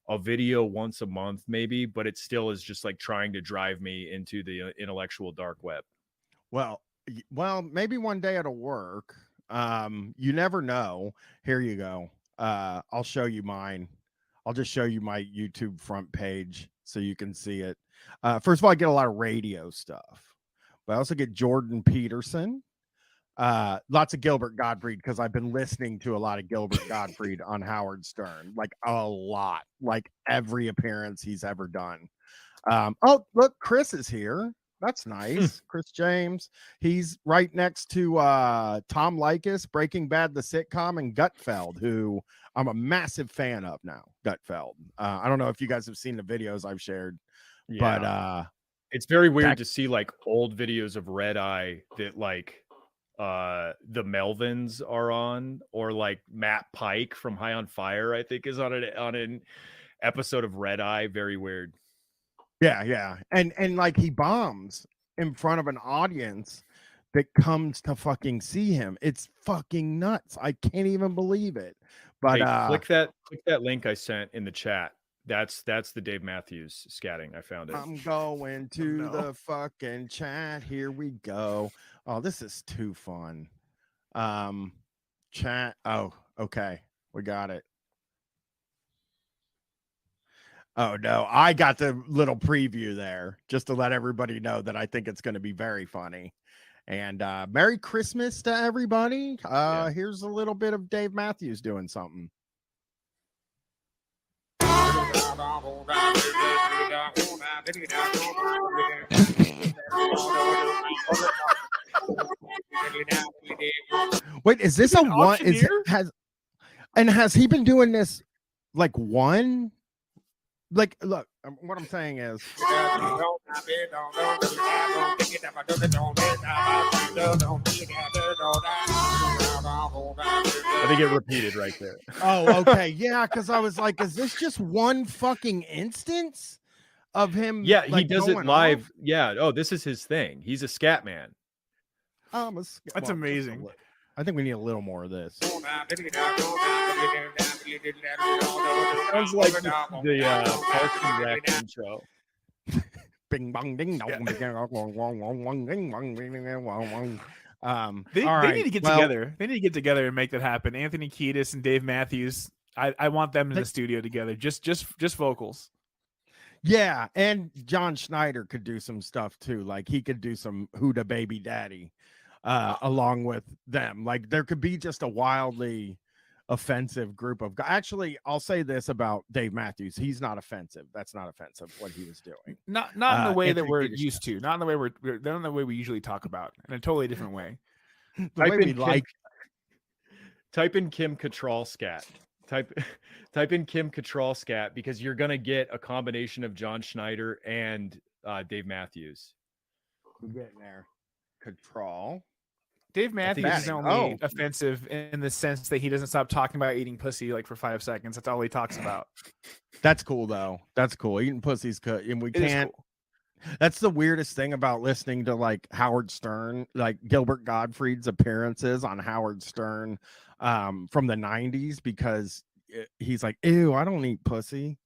a video once a month maybe, but it still is just like trying to drive me into the intellectual dark web. Well, maybe one day it'll work. You never know. Here you go. I'll show you mine. I'll just show you my YouTube front page so you can see it. First of all, I get a lot of radio stuff, but I also get Jordan Peterson. Lots of Gilbert Gottfried, because I've been listening to a lot of Gilbert Gottfried on Howard Stern, like a lot, like every appearance he's ever done. Oh, look, Chris is here. That's nice. Chris James. He's right next to Tom Likas, Breaking Bad, the sitcom, and Gutfeld, who I'm a massive fan of now. Gutfeld. I don't know if you guys have seen the videos I've shared, but it's very weird to see like old videos of Red Eye that like the Melvins are on, or like Matt Pike from High on Fire, I think, is on an episode of Red Eye. Very weird. Yeah. And like he bombs in front of an audience that comes to fucking see him. It's fucking nuts. I can't even believe it. But hey, click that link I sent in the chat. That's the Dave Matthews scatting. I found it. I'm going to the fucking chat. Here we go. Oh, this is too fun. Chat. Oh, okay. We got it. Oh, no. I got the little preview there just to let everybody know that I think it's going to be very funny. And Merry Christmas to everybody. Here's a little bit of Dave Matthews doing something. Wait, is this a one? Has he been doing this like one? Like, look, what I'm saying is, I think it repeated right there. oh, okay, yeah, because I was like, is this just one fucking instance of him? Yeah, he like, does it going live. off? Yeah. Oh, this is his thing. He's a scat man. That's just a amazing. I think we need a little more of this. Sounds like the Parks and Rec intro. Bing bong ding dong. They all right, need to get well, together. They need to get together and make that happen. Anthony Kiedis and Dave Matthews. I want them in the studio together. Just vocals. Yeah, and John Schneider could do some stuff too. Like he could do some Huda Baby Daddy along with them. Like there could be just a wildly offensive group of guys. Actually, I'll say this about Dave Matthews. He's not offensive. That's not offensive what he was doing. Not in the way that Anthony we're Kiedis used to. Not in the way not in the way we usually talk about. In a totally different way. The way we like. Type in Kim Cattrall scat. Type in Kim Cattrall scat because you're gonna get a combination of John Schneider and Dave Matthews. We're getting there. Cattrall. Dave Matthews is batting. only offensive in the sense that he doesn't stop talking about eating pussy like for 5 seconds. That's all he talks about. That's cool though. That's cool. Eating pussy's good, and we It is can't. cool. That's the weirdest thing about listening to like Howard Stern, like Gilbert Gottfried's appearances on Howard Stern from the 90s, because he's like, ew, I don't eat pussy.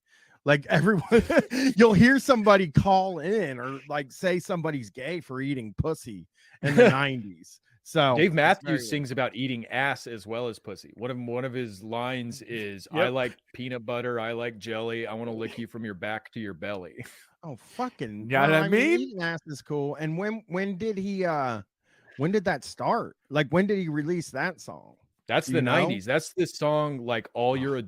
Like everyone, you'll hear somebody call in or like say somebody's gay for eating pussy in the 90s. So Dave it's Matthews very sings about eating ass as well as pussy. One of his lines is, Yep. "I like peanut butter. I like jelly. I want to lick you from your back to your belly." Oh, fucking, You know what I mean? eating ass is cool. And when did he when did that start? Like when did he release that song? That's Do the you know? 90s. That's the song like all your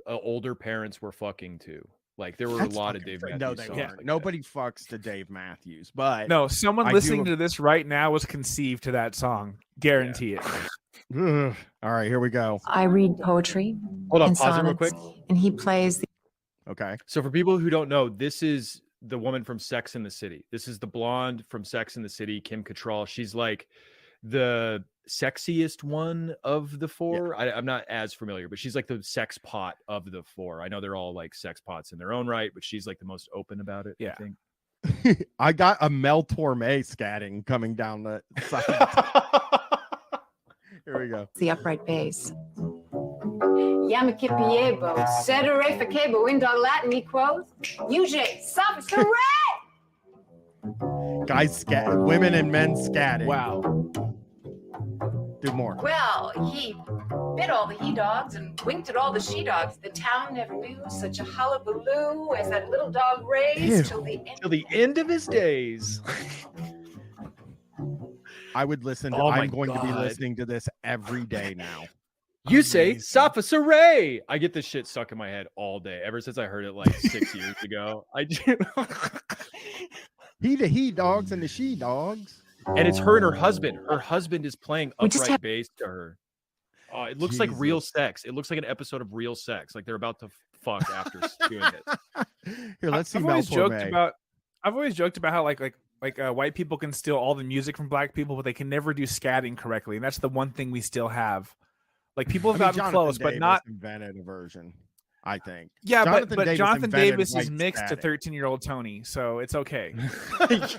older parents were fucking to. Like there were That's a lot of fucking Dave fr- Matthews No, they songs. weren't. like that. Nobody fucks to Dave Matthews, but No, someone I listening do- to this right now was conceived to that song. Guarantee it. Ugh. All right, here we go. I read poetry Hold on, and pause it real sonnets, quick. and he plays the Okay. So for people who don't know, this is the woman from Sex and the City. This is the blonde from Sex and the City, Kim Cattrall. She's like the sexiest one of the four. I'm not as familiar, but she's like the sex pot of the four. I know they're all like sex pots in their own right, but she's like the most open about it. Yeah. I think. I got a Mel Torme scatting coming down the side. Here we go. upright bass. Yamakipiebo, Cedere Facebo, Indog Latin equals UJ, Sophus, hooray! Guys scat, women and men scatting. Wow. Do more. Well, he bit all the he-dogs and winked at all the she-dogs. The town never knew such a hullabaloo as that little dog Ew. raised till the end. Till the end of his days. I would listen to Oh my I'm going to be God. listening to this every day now. You say Amazing. Safa Saray. I get this shit stuck in my head all day. Ever since I heard it like 6 years ago. I do. He the he dogs and the she dogs. And it's her and her husband. Her husband is playing We just upright have- bass to her. Oh, it looks like real Jesus. sex. It looks like an episode of Real Sex. Like they're about to fuck after doing it. Here, let's see I've Mel always joked Torme. about. I've always joked about how like white people can steal all the music from black people, but they can never do scatting correctly, and that's the one thing we still have. Like people have gotten Jonathan close, but Davis not. invented a version, I think. Yeah, Jonathan but Davis Jonathan invented Davis is white mixed to scatting. 13-year-old Tony, so it's okay.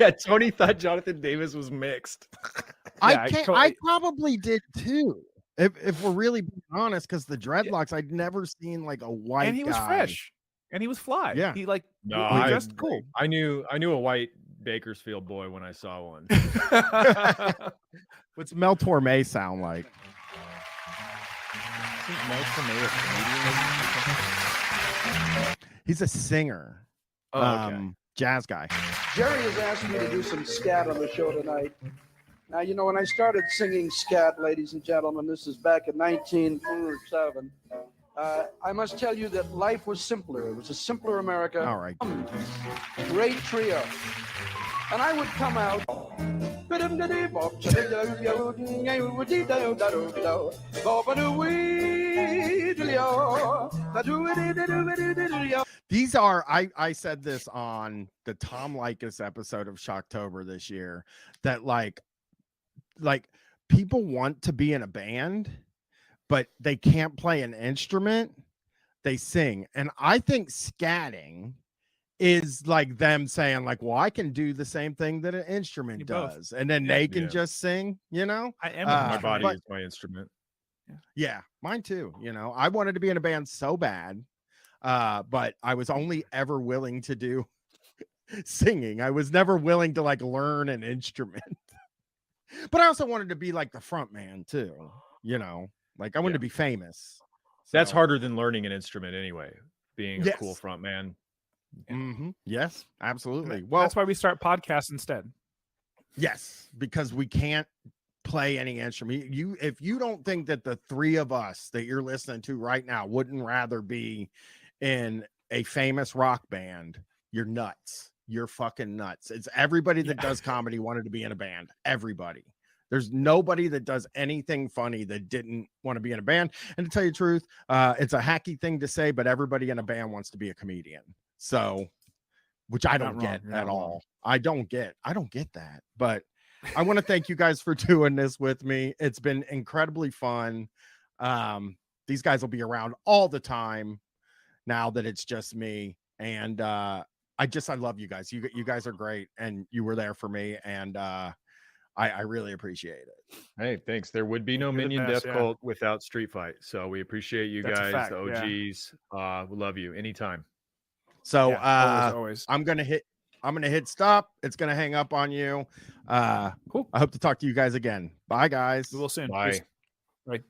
Yeah, Tony thought Jonathan Davis was mixed. Yeah, I probably did too. If we're really being honest, because the dreadlocks, I'd never seen like a white And he was guy. fresh, and he was fly. Yeah. he like No, he I dressed agree. cool. I knew a white Bakersfield boy when I saw one. What's Mel Torme sound like? He's a singer, Oh, okay. jazz guy. Jerry has asked me to do some scat on the show tonight. Now, you know, when I started singing scat, ladies and gentlemen, this is back in 1907. I must tell you that life was simpler. It was a simpler America. All right. Great trio. And I would come out. These are I said this on the Tom Likas episode of Shocktober this year that like people want to be in a band, but they can't play an instrument. They sing. And I think scatting is like them saying like, well, I can do the same thing that an instrument does. And then they can just sing, you know? I am My body is my instrument. Yeah, mine too. You know, I wanted to be in a band so bad, but I was only ever willing to do singing. I was never willing to like learn an instrument. But I also wanted to be like the front man too, you know, like I wanted to be famous. That's harder than learning an instrument anyway, being a cool front man. Yes, absolutely. Well, that's why we start podcasts instead. Yes, because we can't play any instrument. If you don't think that the three of us that you're listening to right now wouldn't rather be in a famous rock band, you're nuts. You're fucking nuts. It's everybody that does comedy wanted to be in a band. Everybody. There's nobody that does anything funny that didn't want to be in a band. And to tell you the truth, it's a hacky thing to say, but everybody in a band wants to be a comedian. So, which I don't get at all. I don't get that. But I want to thank you guys for doing this with me. It's been incredibly fun. These guys will be around all the time now that it's just me. And I love you guys. You guys are great, and you were there for me, and I really appreciate it. Hey, thanks. There would be no Minion Death Cult without Street Fight. So we appreciate you guys, the OGs. We love you anytime. So always. I'm gonna hit stop. It's gonna hang up on you. Cool. I hope to talk to you guys again. Bye, guys. We will soon. Bye. Right.